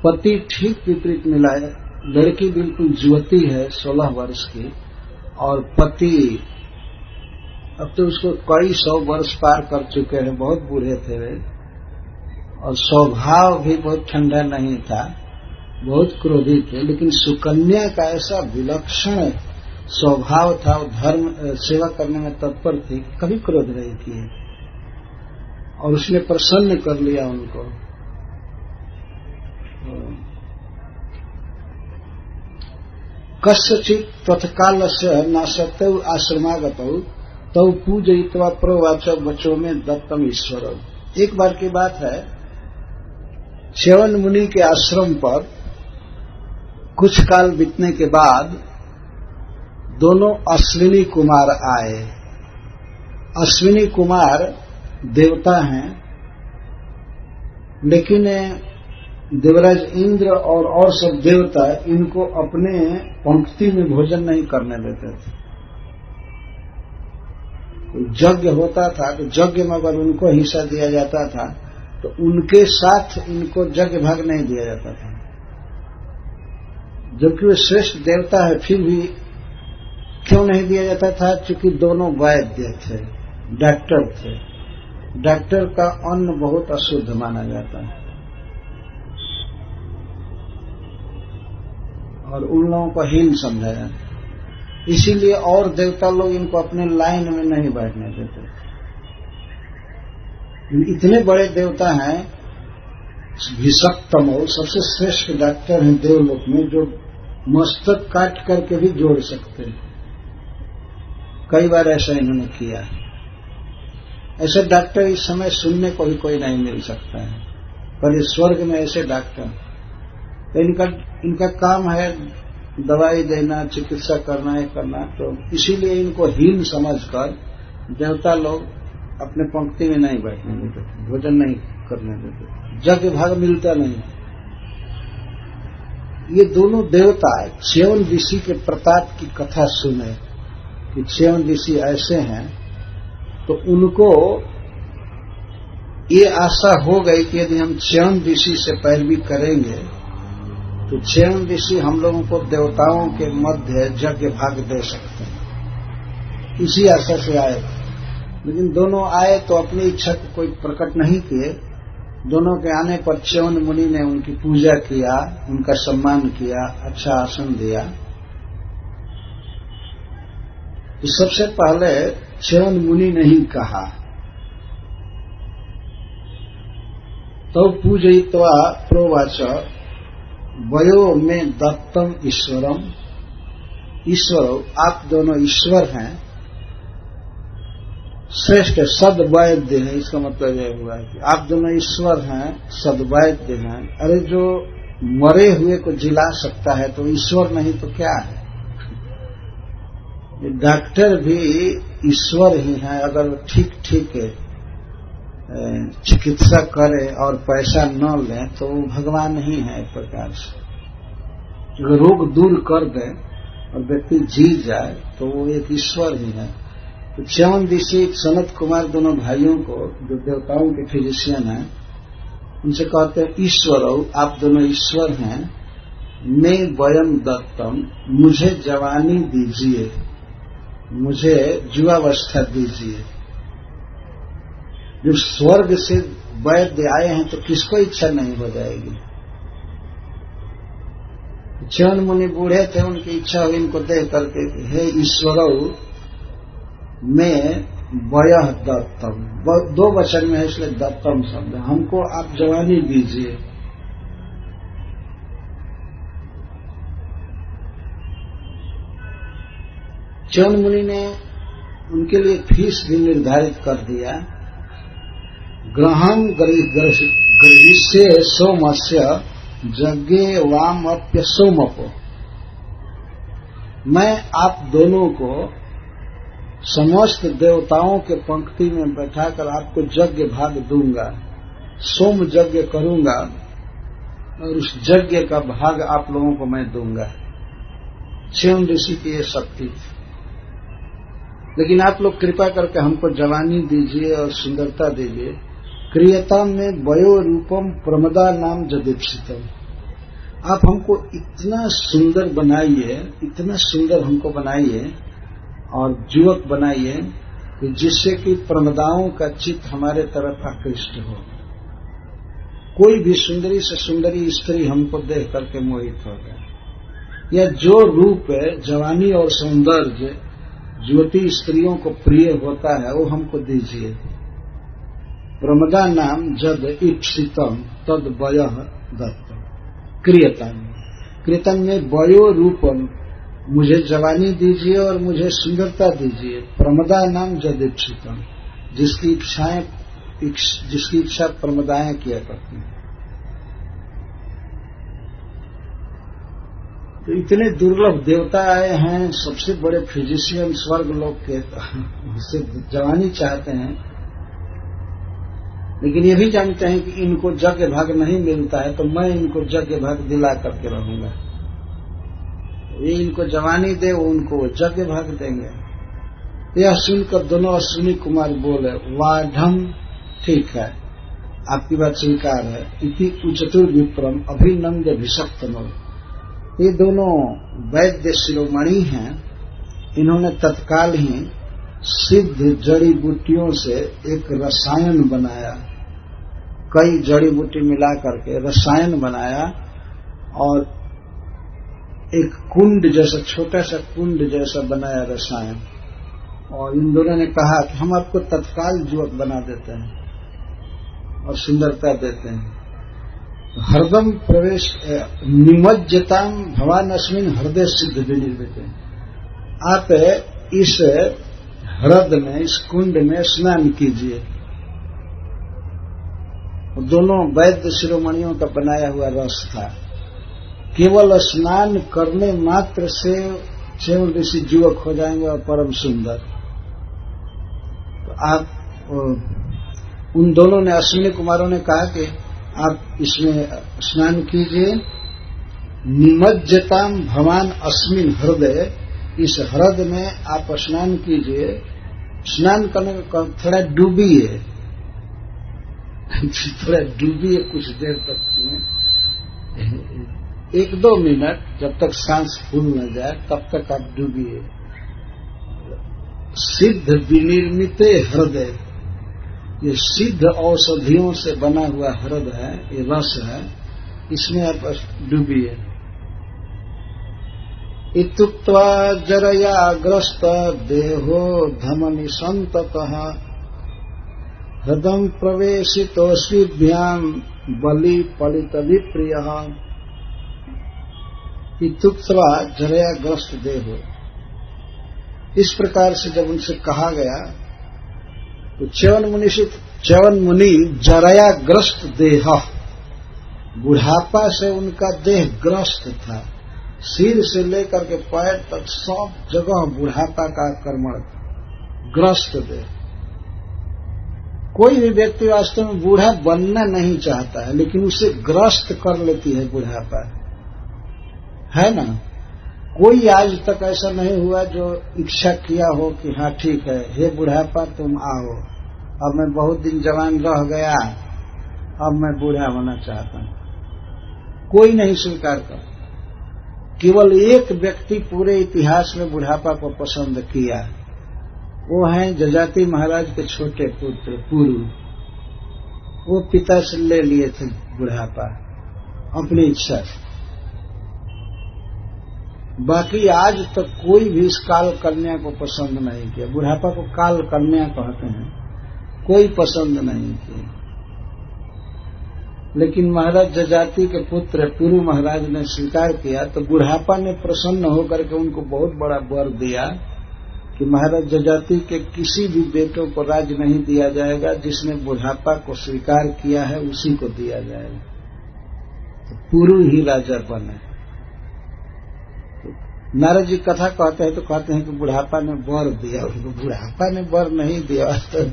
पति ठीक विपरीत मिला है, लड़की बिल्कुल युवती है 16 वर्ष की और पति अब तो उसको कई 100 वर्ष पार कर चुके हैं, बहुत बूढ़े थे वे और स्वभाव भी बहुत ठंडा नहीं था, बहुत क्रोधी थे। लेकिन सुकन्या का ऐसा विलक्षण स्वभाव था, वो धर्म सेवा करने में तत्पर थी, कभी क्रोध नहीं किए और उसने प्रसन्न कर लिया उनको। कस्यचित् तत्कालस्य नासक्तौ आश्रमागतौ तौ पूजयित्वा प्रोवाच बचो में दत्तम ईश्वर। एक बार की बात है, च्यवन मुनि के आश्रम पर कुछ काल बीतने के बाद दोनों अश्विनी कुमार आए। अश्विनी कुमार देवता हैं, लेकिन देवराज इंद्र और सब देवता इनको अपने पंक्ति में भोजन नहीं करने देते थे। यज्ञ होता था तो यज्ञ में अगर उनको हिस्सा दिया जाता था तो उनके साथ इनको यज्ञ भाग नहीं दिया जाता था। जबकि वे श्रेष्ठ देवता है फिर भी क्यों नहीं दिया जाता था? क्योंकि दोनों वैद्य थे, डॉक्टर थे। डॉक्टर का अन्न बहुत अशुद्ध माना जाता है और उन लोगों को हीन समझा जाता, इसीलिए और देवता लोग इनको अपने लाइन में नहीं बैठने देते। इतने बड़े देवता हैं, भीषक्तमो सबसे श्रेष्ठ डॉक्टर हैं देवलोक में, जो मस्तक काट करके भी जोड़ सकते हैं। कई बार ऐसा इन्होंने किया है। ऐसे डॉक्टर इस समय सुनने को भी कोई नहीं मिल सकता है, पर इस स्वर्ग में ऐसे डॉक्टर, तो इनका काम है दवाई देना, चिकित्सा करना, ये करना। तो इसीलिए इनको हीन समझकर देवता लोग अपने पंक्ति में नहीं बैठने देते, भोजन नहीं करने देते, यज्ञ भाग मिलता नहीं। ये दोनों देवता च्यवन ऋषि के प्रताप की कथा सुने कि च्यवन ऋषि ऐसे हैं, तो उनको ये आशा हो गई कि यदि हम च्यवन ऋषि से पैरवी करेंगे तो च्यवन ऋषि हम लोगों को देवताओं के मध्य यज्ञ भाग दे सकते हैं। इसी आशा से आए, लेकिन दोनों आए तो अपनी इच्छा को कोई प्रकट नहीं किए। दोनों के आने पर च्यवन मुनि ने उनकी पूजा किया, उनका सम्मान किया, अच्छा आसन दिया। तो सबसे पहले च्यवन मुनि ने ही कहा, तो पूजयित्वा प्रोवाच वयो में दत्तम ईश्वरम। ईश्वर, आप दोनों ईश्वर हैं, श्रेष्ठ सद्वैद्य हैं। इसका मतलब यह हुआ है कि आप दोनों ईश्वर हैं, सद्वैद्य हैं। अरे जो मरे हुए को जिला सकता है तो ईश्वर नहीं तो क्या है? डॉक्टर भी ईश्वर ही हैं अगर ठीक चिकित्सा करे और पैसा न ले तो वो भगवान ही है। एक प्रकार से अगर रोग दूर कर दे और व्यक्ति जी जाए तो वो एक ईश्वर ही है। तो च्यवन ऋषि सनत कुमार दोनों भाइयों को, जो देवताओं के फिजिशियन हैं, उनसे कहते हैं ईश्वर, आप दोनों ईश्वर हैं, मैं वयम दत्तम, मुझे जवानी दीजिए, मुझे युवावस्था दीजिए। जब स्वर्ग से वैद्य आए हैं तो किसको इच्छा नहीं हो जाएगी। च्यवन मुनि बूढ़े थे, उनकी इच्छा हुई इनको देख करके, हे ईश्वर मैं वयः दत्तम, दो वचन में है इसलिए दत्तम शब्द, हमको आप जवानी दीजिए। च्यवन मुनि ने उनके लिए फीस भी निर्धारित कर दिया। ग्रहम गृहीष्ये सोमस्य यज्ञे वामप्य सोमपो, मैं आप दोनों को समस्त देवताओं के पंक्ति में बैठाकर आपको यज्ञ भाग दूंगा, सोम यज्ञ करूंगा और उस यज्ञ का भाग आप लोगों को मैं दूंगा। च्यवन ऋषि की ये शक्ति। लेकिन आप लोग कृपा करके हमको जवानी दीजिए और सुंदरता दीजिए। क्रियता में वयो रूपम प्रमदा नाम जदीप्सितम, आप हमको इतना सुंदर बनाइए, इतना सुंदर हमको बनाइए और युवक बनाइए कि जिससे कि प्रमदाओं का चित्त हमारे तरफ आकृष्ट हो। कोई भी सुंदरी से सुंदरी स्त्री हमको देख करके मोहित हो जाए। या जो रूप है जवानी और सौंदर्य युवती स्त्रियों को प्रिय होता है वो हमको दीजिए। प्रमदा नाम जद ईप्सितम तद वयः दत्तम। क्रियतन में वयो रूपम, मुझे जवानी दीजिए और मुझे सुंदरता दीजिए। प्रमदा नाम जद ईप्सितम, जिसकी इच्छा प्रमदाएं किया करती हैं। तो इतने दुर्लभ देवता आए हैं, सबसे बड़े फिजिशियन स्वर्ग लोक के, उससे जवानी चाहते हैं। लेकिन ये भी जानते हैं कि इनको यज्ञ भाग नहीं मिलता है तो मैं इनको यज्ञ भाग दिला करके रहूंगा। ये इनको जवानी दे, वो उनको यज्ञ भाग देंगे। यह सुनकर दोनों अश्विनी कुमार बोले, वाढ़, ठीक है, आपकी बात स्वीकार है। इति उचतुर विप्रम अभिनंद अभिषक्तनो, ये दोनों वैद्य शिरोमणि हैं। इन्होंने तत्काल ही सिद्ध जड़ी बूटियों से एक रसायन बनाया, कई जड़ी बूटी मिला करके रसायन बनाया और एक कुंड जैसा, छोटा सा कुंड जैसा बनाया रसायन। और इन दोनों ने कहा कि हम आपको तत्काल युवक बना देते हैं और सुंदरता देते हैं। हरदम प्रवेश निमज्जताम भवान अस्मिन हृदय सिद्ध विनिर्मित, आप इस हृद में, इस कुंड में स्नान कीजिए। दोनों वैद्य शिरोमणियों का बनाया हुआ रस था। केवल स्नान करने मात्र से च्यवन ऋषि युवक हो जाएंगे और परम सुंदर। तो आप उन दोनों ने, अश्विनी कुमारों ने कहा कि आप इसमें स्नान कीजिए। निमज्जताम भवान अस्मिन हृदय, इस हृदय में आप स्नान कीजिए। स्नान करने का थोड़ा डूबिए, थोड़ा डूबिए कुछ देर तक में, 1-2 मिनट, जब तक सांस फूल न जाए तब तक आप डूबिए। सिद्ध विनिर्मित हृदय, ये सिद्ध औषधियों से बना हुआ हृदय है, ये रस है, इसमें आप डूबिए। इत्युक्त्वा जरया ग्रस्त देहो धमनि संततः हृदम प्रवेशितोऽस्मिभ्यां बलि पलित विप्रियः। इत्युक्त्वा जरया ग्रस्त देहो, इस प्रकार से जब उनसे कहा गया तो च्यवन मुनि जरया ग्रस्त देह, बुढ़ापा से उनका देह ग्रस्त था। सिर से लेकर के पैर तक सब जगह बुढ़ापा का आक्रमण था, ग्रस्त देह। कोई भी व्यक्ति वास्तव में बूढ़ा बनना नहीं चाहता है, लेकिन उसे ग्रस्त कर लेती है बुढ़ापा, है ना। कोई आज तक ऐसा नहीं हुआ जो इच्छा किया हो कि हाँ ठीक है, हे बुढ़ापा तुम आओ, अब मैं बहुत दिन जवान रह गया, अब मैं बूढ़ा होना चाहता हूं। कोई नहीं स्वीकार कर। केवल एक व्यक्ति पूरे इतिहास में बुढ़ापा को पसंद किया, वो हैं जजाति महाराज के छोटे पुत्र पुरु। वो पिता से ले लिए थे बुढ़ापा अपनी इच्छा से। बाकी आज तक कोई भी इस काल कन्या को पसंद नहीं किया। बुढ़ापा को काल कन्या कहते हैं, कोई पसंद नहीं किया। लेकिन महाराज जजाति के पुत्र पुरु महाराज ने स्वीकार किया, तो बुढ़ापा ने प्रसन्न होकर के उनको बहुत बड़ा वर दिया कि महाराज जजाति के किसी भी बेटों को राज नहीं दिया जाएगा, जिसने बुढ़ापा को स्वीकार किया है उसी को दिया जाएगा। तो पुरु ही राजा बने। नारद जी कथा कहते हैं तो कहते हैं कि बुढ़ापा ने वर दिया उसको। बुढ़ापा ने वर नहीं दिया, तो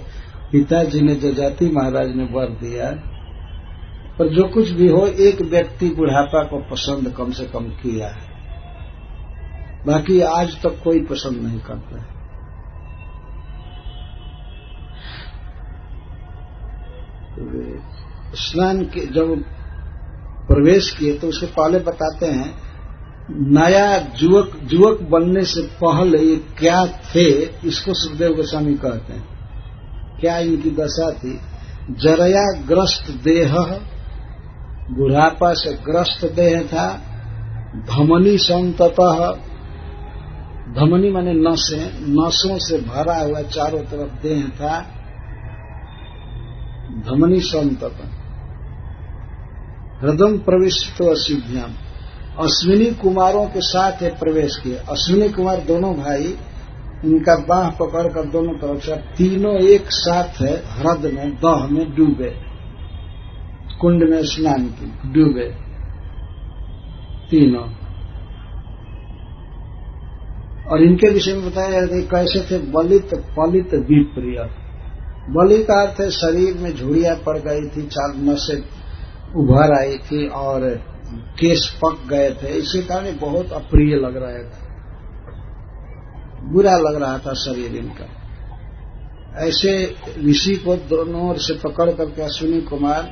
पिताजी ने जजाति महाराज ने वर दिया। पर जो कुछ भी हो, एक व्यक्ति बुढ़ापा को पसंद कम से कम किया है, बाकी आज तक कोई पसंद नहीं करता है। स्नान के जब प्रवेश किए तो उससे पहले बताते हैं, नया युवक बनने से पहले ये क्या थे, इसको सुखदेव गोस्वामी कहते हैं। क्या इनकी दशा थी? जरया ग्रस्त देह, बुढ़ापा से ग्रस्त देह था। धमनी संततः, धमनी माने नसें, नसों से भरा हुआ चारों तरफ देह था। धमनी संततः हृदय प्रविष्ट असिभ्याम, अश्विनी कुमारों के साथ प्रवेश किए। अश्विनी कुमार दोनों भाई, इनका बाह पकड़कर दोनों तरफ से तीनों एक साथ है ह्रद में, दह में डूबे, कुंड में स्नान की, डूबे तीनों। और इनके विषय में बताया जाता है कैसे थे। बलित पलित विप्रिय। बलि का अर्थ है शरीर में झुर्रियां पड़ गई थी, चार नसें उभर आई थी और केश पक गए थे, इसी कारण बहुत अप्रिय लग रहा था, बुरा लग रहा था शरीर इनका। ऐसे ऋषि को दोनों ओर से पकड़ करके अश्विनी कुमार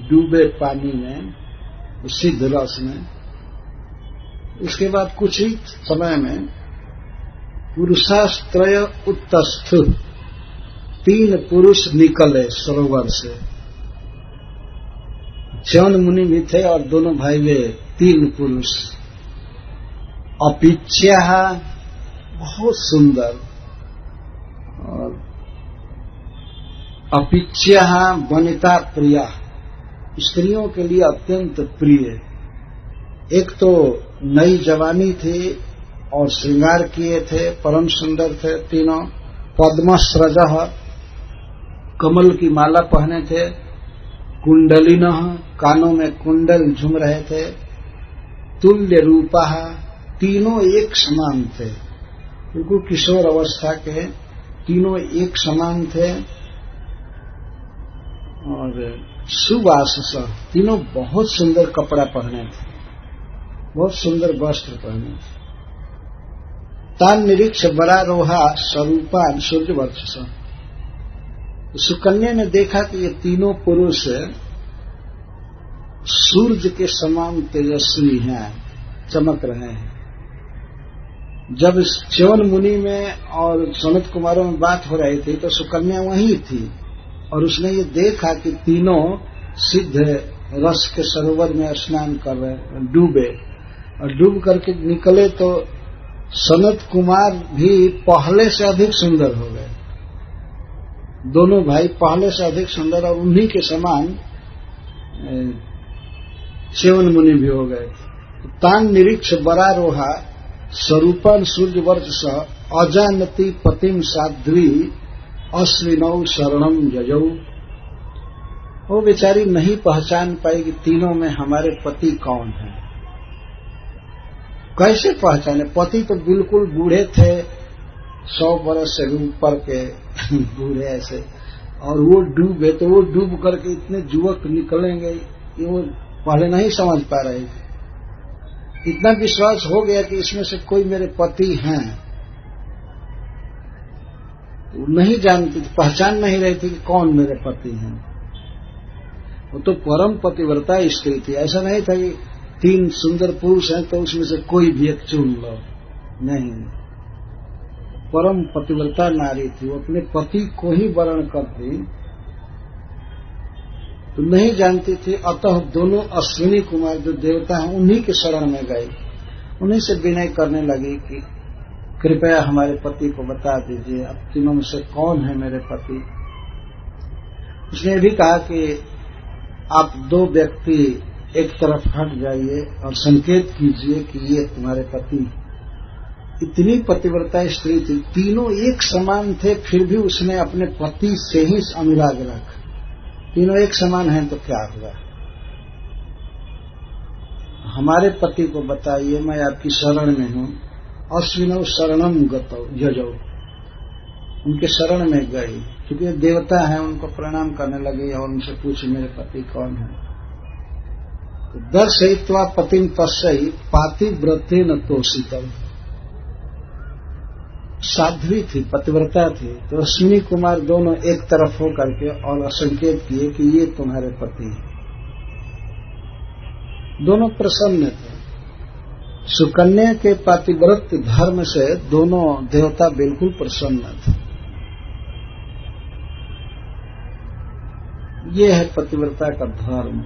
डूबे पानी में, सिद्ध रस में। इसके बाद कुछ ही समय में पुरुषास्त्रय उत्तस्थ, 3 पुरुष निकले सरोवर से। च्यवन मुनि भी थे और दोनों भाई वे 3 पुरुष। अपिच्या, बहुत सुंदर, और अपिच्या वनिता प्रिया, स्त्रियों के लिए अत्यंत प्रिय। एक तो नई जवानी थी और श्रृंगार किए थे, परम सुंदर थे तीनों। पद्मस्रजः, कमल की माला पहने थे। कुंडलिनः, कानों में कुंडल झूम रहे थे। तुल्य रूपः, तीनों एक समान थे, बिल्कुल किशोर अवस्था के, तीनों एक समान थे। और सुवासस, तीनों बहुत सुंदर कपड़ा पहने थे, बहुत सुंदर वस्त्र पहने थे। तान निरीक्ष बरारोहा स्वरूपान सूर्यवर्चस। सुकन्या ने देखा कि ये तीनों पुरुष सूर्य के समान तेजस्वी हैं, चमक रहे हैं। जब च्यवन मुनि में और सनत कुमारों में बात हो रही थी तो सुकन्या वहीं थी, और उसने ये देखा कि तीनों सिद्ध रस के सरोवर में स्नान कर रहे, डूबे, और डूब करके निकले तो सनत कुमार भी पहले से अधिक सुंदर हो गए। दोनों भाई पहले से अधिक सुंदर और उन्हीं के समान च्यवन मुनि भी हो गए। तान निरीक्ष बरारोहा स्वरूपन सूर्यवर्चस अजानती पतिम साध्वी अश्विनौ शरणम यजौ। वो बेचारी नहीं पहचान पाई कि तीनों में हमारे पति कौन हैं। कैसे पहचाने? पति तो बिल्कुल बूढ़े थे, 100 बरस से ऊपर के बूढ़े ऐसे, और वो डूबे तो वो डूब करके इतने युवक निकलेंगे ये वो पहले नहीं समझ पा रहे थे। इतना विश्वास हो गया कि इसमें से कोई मेरे पति हैं, वो नहीं जानती, पहचान नहीं रही थी कि कौन मेरे पति हैं। वो तो परम पतिव्रता स्त्री थी, ऐसा नहीं था कि 3 सुंदर पुरुष हैं तो उसमें से कोई भी एक चुन लो, नहीं, परम पतिव्रता नारी थी। वो अपने पति को ही वर्ण करती तो नहीं जानती थी। अतः दोनों अश्विनी कुमार जो देवता हैं उन्हीं के शरण में गए, उन्हीं से विनय करने लगी कि कृपया हमारे पति को बता दीजिए, अब तीनों में से कौन है मेरे पति। उसने भी कहा कि आप 2 व्यक्ति एक तरफ हट जाइए और संकेत कीजिए कि ये तुम्हारे पति। इतनी पतिव्रता स्त्री थी, तीनों एक समान थे, फिर भी उसने अपने पति से ही अनुराग रखा। तीनों एक समान हैं तो क्या हुआ, हमारे पति को बताइए, मैं आपकी शरण में हूं। अश्विनौ शरणम गतौ यजौ, उनके शरण में गई, क्योंकि ये देवता हैं, उनको प्रणाम करने लगी और उनसे पूछे मेरे पति कौन है। तो दर्शयित्वा पतिं तस्यै पातिव्रतेन तोषितौ, साध्वी थी, पतिव्रता थी। तो अश्विनी कुमार दोनों एक तरफ हो करके और संकेत किए कि ये तुम्हारे पति हैं। दोनों प्रसन्न थे। सुकन्या के पातिव्रत धर्म से दोनों देवता बिल्कुल प्रसन्न थे। ये है पतिव्रता का धर्म।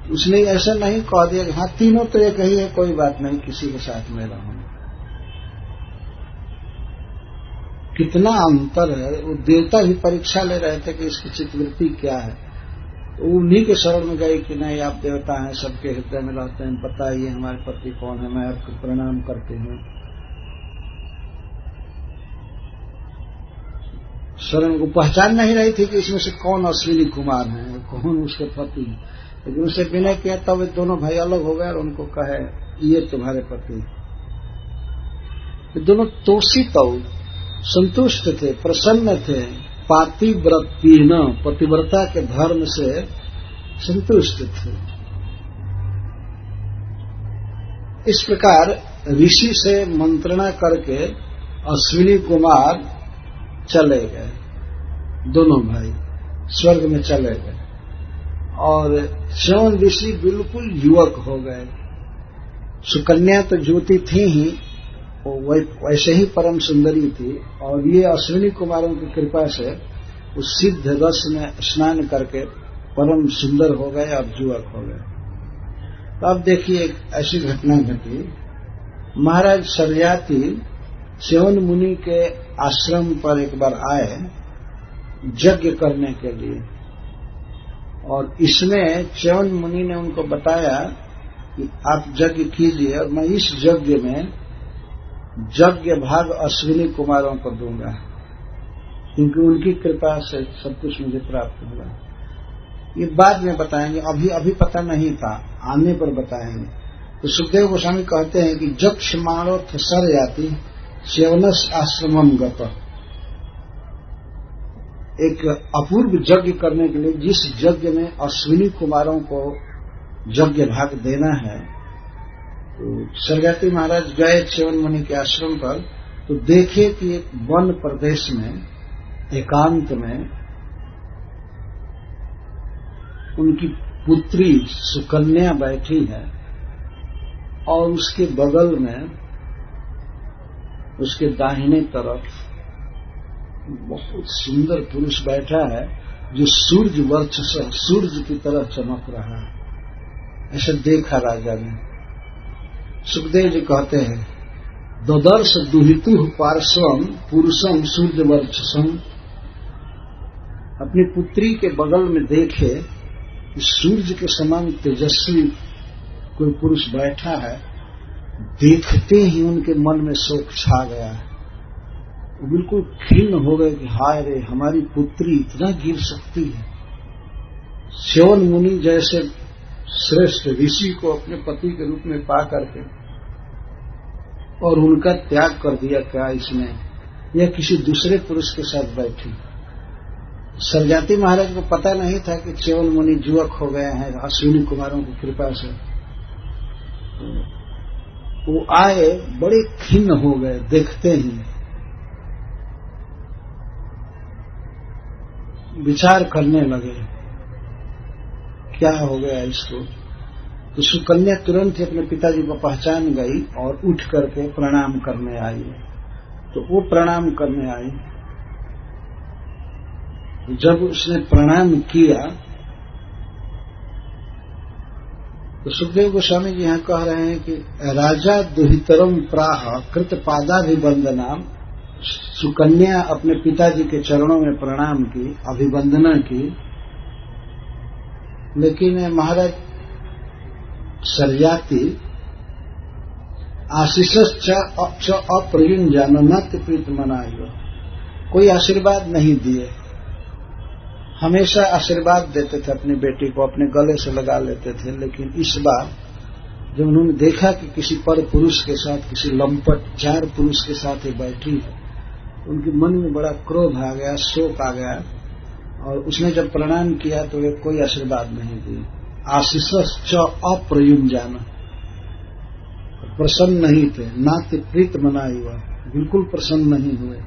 उसने ऐसा नहीं कह दिया कि हाँ तीनों तो एक ही है, कोई बात नहीं, किसी के साथ में रहूं। कितना अंतर है। वो देवता भी परीक्षा ले रहे थे कि इसकी चित्तवृत्ति क्या है। तो उन्हीं के शरण में गए कि नहीं आप देवता हैं, सबके हृदय में रहते हैं, बताइए हमारे पति कौन है, मैं आपको प्रणाम करती हूँ। शरण को पहचान नहीं रही थी कि इसमें से कौन अश्विनी कुमार है, कौन उसके पति है। लेकिन उसे विनय किया, तब वे दोनों भाई अलग हो गए और उनको कहे ये तुम्हारे पति। ये दोनों तोषित संतुष्ट थे, प्रसन्न थे। पातिव्रतीन, पतिव्रता के धर्म से संतुष्ट थे। इस प्रकार ऋषि से मंत्रणा करके अश्विनी कुमार चले गए, दोनों भाई स्वर्ग में चले गए। और च्यवन ऋषि बिल्कुल युवक हो गए। सुकन्या तो ज्योति थी ही, वैसे ही परम सुंदरी थी, और ये अश्विनी कुमारों की कृपा से उस सिद्ध रस में स्नान करके परम सुंदर हो गए और युवक हो गए। तो अब देखिए एक ऐसी घटना घटी। महाराज शर्याती च्यवन मुनि के आश्रम पर एक बार आए यज्ञ करने के लिए, और इसमें च्यवन मुनि ने उनको बताया कि आप यज्ञ कीजिए और मैं इस यज्ञ में यज्ञ भाग अश्विनी कुमारों को दूंगा, क्योंकि उनकी कृपा से सब कुछ मुझे प्राप्त हुआ। ये बाद में बताएंगे, अभी पता नहीं था, आने पर बताएंगे। तो सुखदेव गोस्वामी कहते हैं कि जक्षमाणोथ शर्याती च्यवनस् आश्रमम गत, एक अपूर्व यज्ञ करने के लिए जिस यज्ञ में अश्विनी कुमारों को यज्ञ भाग देना है, तो शर्याती महाराज गए च्यवन मुनि के आश्रम पर। तो देखे कि एक वन प्रदेश में एकांत में उनकी पुत्री सुकन्या बैठी है, और उसके बगल में उसके दाहिने तरफ बहुत सुंदर पुरुष बैठा है जो सूर्य वर्चस्व सूर्य की तरह चमक रहा है। ऐसा देखा राजा ने। सुखदेव जी कहते हैं ददर्श दुहितु पार्श्वम पुरुषम सूर्य वर्चसम, अपनी पुत्री के बगल में देखे सूर्य के समान तेजस्वी कोई पुरुष बैठा है। देखते ही उनके मन में शोक छा गया है। वो बिल्कुल खिन्न हो गए कि हाय रे, हमारी पुत्री इतना गिर सकती है। च्यवन मुनि जैसे श्रेष्ठ ऋषि को अपने पति के रूप में पा करके और उनका त्याग कर दिया क्या इसने, या किसी दूसरे पुरुष के साथ बैठी। सरजाति महाराज को पता नहीं था कि च्यवन मुनि युवक हो गए हैं अश्विनी कुमारों की कृपा से। वो आए, बड़े खिन्न हो गए देखते ही, विचार करने लगे क्या हो गया इसको। तो सुकन्या तुरंत ही अपने पिताजी को पहचान गई और उठ करके प्रणाम करने आई। तो वो प्रणाम करने आई। जब उसने प्रणाम किया तो सुखदेव गोस्वामी जी यहाँ कह रहे हैं कि राजा दुहितरम प्राह कृत पादाभिवंदनाम, सुकन्या अपने पिताजी के चरणों में प्रणाम की, अभिवंदना की। लेकिन महाराज सरजाति आशीष अप्रयुंजन नत प्रीत मनायो, कोई आशीर्वाद नहीं दिए। हमेशा आशीर्वाद देते थे अपनी बेटी को, अपने गले से लगा लेते थे। लेकिन इस बार जब उन्होंने देखा कि किसी पर पुरुष के साथ, किसी लंपट 4 पुरुष के साथ ही बैठी है, उनके मन में बड़ा क्रोध आ गया, शोक आ गया। और उसने जब प्रणाम किया तो वे कोई आशीर्वाद नहीं दिए। आशीष अप्रयुंजन, प्रसन्न नहीं थे। नाते प्रीत मनाई हुआ, बिल्कुल प्रसन्न नहीं हुए।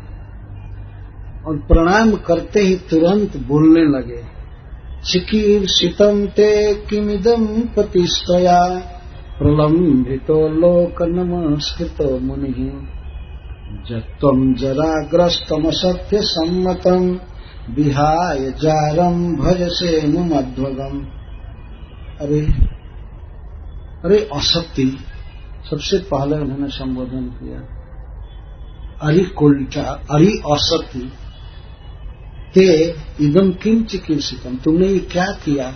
और प्रणाम करते ही तुरंत बोलने लगे, चिकीर्षितम ते किमिदम पतिस्तया प्रलम्बितो लोक नमस्कृतो मुनिः जत्वं जराग्रस्तम सत्य सम्मतम विहाय जारम भजसे मुमध्वगम। अरे असत्य, सबसे पहले उन्होंने संबोधन किया। अरे कोल्टा, अरे असत्य, ते इदम किम चिकीर्षितम, तुमने ये क्या किया।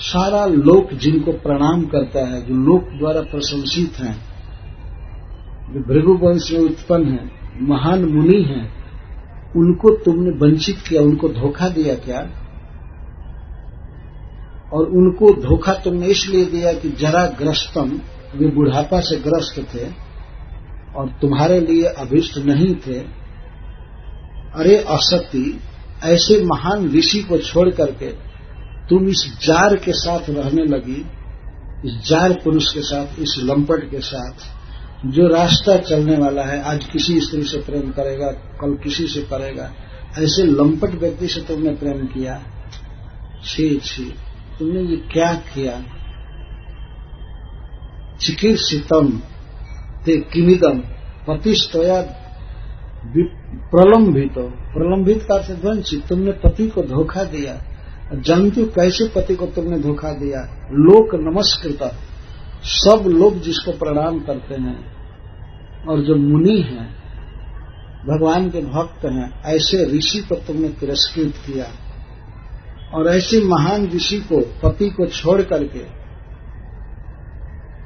सारा लोक जिनको प्रणाम करता है, जो लोक द्वारा प्रशंसित हैं, जो भृगु वंश में उत्पन्न है, महान मुनि हैं, उनको तुमने वंचित किया, उनको धोखा दिया क्या। और उनको धोखा तुमने इसलिए दिया कि जरा ग्रस्तम, वे बुढ़ापा से ग्रस्त थे और तुम्हारे लिए अभिष्ट नहीं थे। अरे असती, ऐसे महान ऋषि को छोड़ करके तुम इस जार के साथ रहने लगी, इस जार पुरुष के साथ, इस लंपट के साथ, जो रास्ता चलने वाला है, आज किसी स्त्री से प्रेम करेगा, कल किसी से करेगा, ऐसे लंपट व्यक्ति से तुमने प्रेम किया। छी छी, तुमने ये क्या किया। चिकीर्षितम ते किमिदम पतिस्तया प्रलंबित, प्रलंबित का अर्थ वंचित, तुमने पति को धोखा दिया। जंतु कैसे पति को तुमने धोखा दिया। लोक नमस्कृत, सब लोग जिसको प्रणाम करते हैं और जो मुनि हैं, भगवान के भक्त हैं, ऐसे ऋषि को तुमने तिरस्कृत किया। और ऐसे महान ऋषि को, पति को छोड़ करके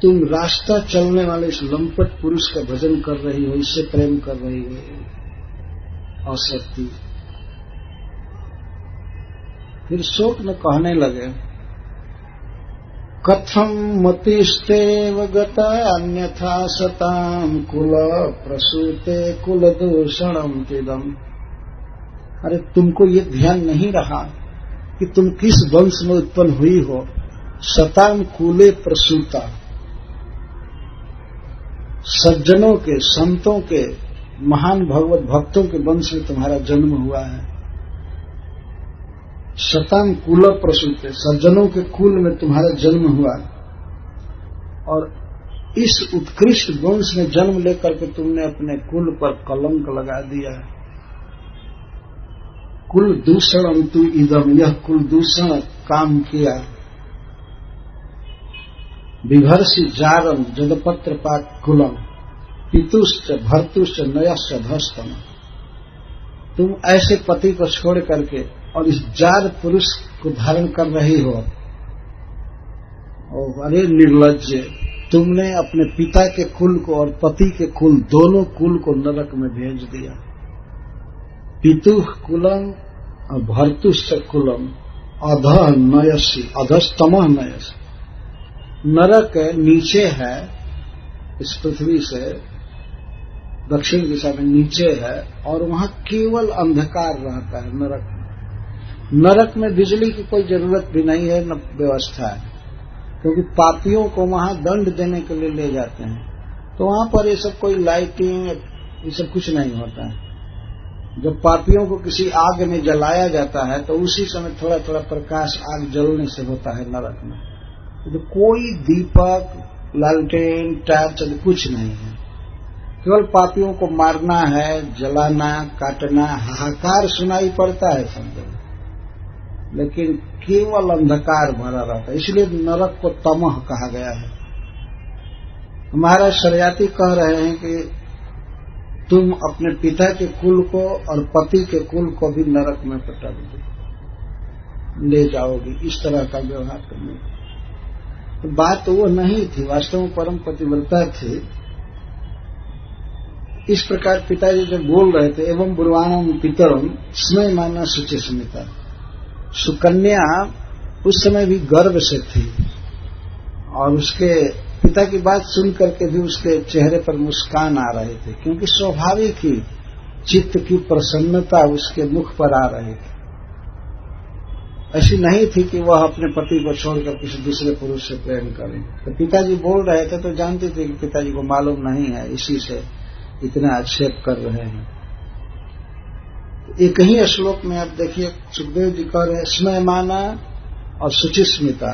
तुम रास्ता चलने वाले इस लंपट पुरुष का भजन कर रही हो, इससे प्रेम कर रही हो। असत्य। फिर शोक में कहने लगे, कथम मतिस्तेव गता अन्यथा सताम कुल प्रसूते कुल दूषणम तिदम। अरे तुमको ये ध्यान नहीं रहा कि तुम किस वंश में उत्पन्न हुई हो। सताम कुले प्रसूता, सज्जनों के, संतों के, महान भगवत भक्तों के वंश में तुम्हारा जन्म हुआ है। शताम कुल प्रसूत, सज्जनों के कुल में तुम्हारा जन्म हुआ। और इस उत्कृष्ट वंश में जन्म लेकर के तुमने अपने कुल पर कलंक लगा दिया। कुल दूषण तु इदम, यह कुल दूषण काम किया। विभर्षि जारम जदपत्र पाक कुलम पितुश्च भर्तुश्च नयश्च धस्तम। तुम ऐसे पति को छोड़ करके और इस जार पुरुष को धारण कर रही हो। और अरे निर्लज्ज, तुमने अपने पिता के कुल को और पति के कुल, दोनों कुल को नरक में भेज दिया। पितुः कुलम और भर्तुश्च कुलम अधः नयसी, अधस्तमः नयसी। नरक नीचे है इस पृथ्वी से, दक्षिण दिशा में नीचे है, और वहां केवल अंधकार रहता है नरक में। नरक में बिजली की कोई जरूरत भी नहीं है, न व्यवस्था है, क्योंकि पापियों को वहां दंड देने के लिए ले जाते हैं, तो वहां पर ये सब कोई लाइटिंग ये सब कुछ नहीं होता है। जब पापियों को किसी आग में जलाया जाता है तो उसी समय थोड़ा थोड़ा प्रकाश आग जलने से होता है नरक में। तो कोई दीपक, लालटेन, टॉर्च कुछ नहीं है, केवल पापियों को मारना है, जलाना, काटना, हाहाकार सुनाई पड़ता है समझो, लेकिन केवल अंधकार भरा रहता है, इसलिए नरक को तमह कहा गया है। महाराज शरियाती कह रहे हैं कि तुम अपने पिता के कुल को और पति के कुल को भी नरक में पटक ले जाओगी, इस तरह का व्यवहार करने। तो बात वो नहीं थी, वास्तव में परम पतिव्रता थे। इस प्रकार पिताजी जब बोल रहे थे, एवं ब्रुवाणम पितरम स्मय माना शुचिस्मिता, सुकन्या उस समय भी गर्भ से थी, और उसके पिता की बात सुन करके भी उसके चेहरे पर मुस्कान आ रहे थे, क्योंकि स्वाभाविक ही चित्त की प्रसन्नता उसके मुख पर आ रही थी। ऐसी नहीं थी कि वह अपने पति को छोड़कर किसी दूसरे पुरुष से प्रेम करें। तो पिताजी बोल रहे थे तो जानते थे कि पिताजी को मालूम नहीं है, इसी से इतना आक्षेप कर रहे हैं। एक ही श्लोक में आप देखिए, सुखदेव जी कह रहे हैं स्मयमाना और शुचिस्मिता।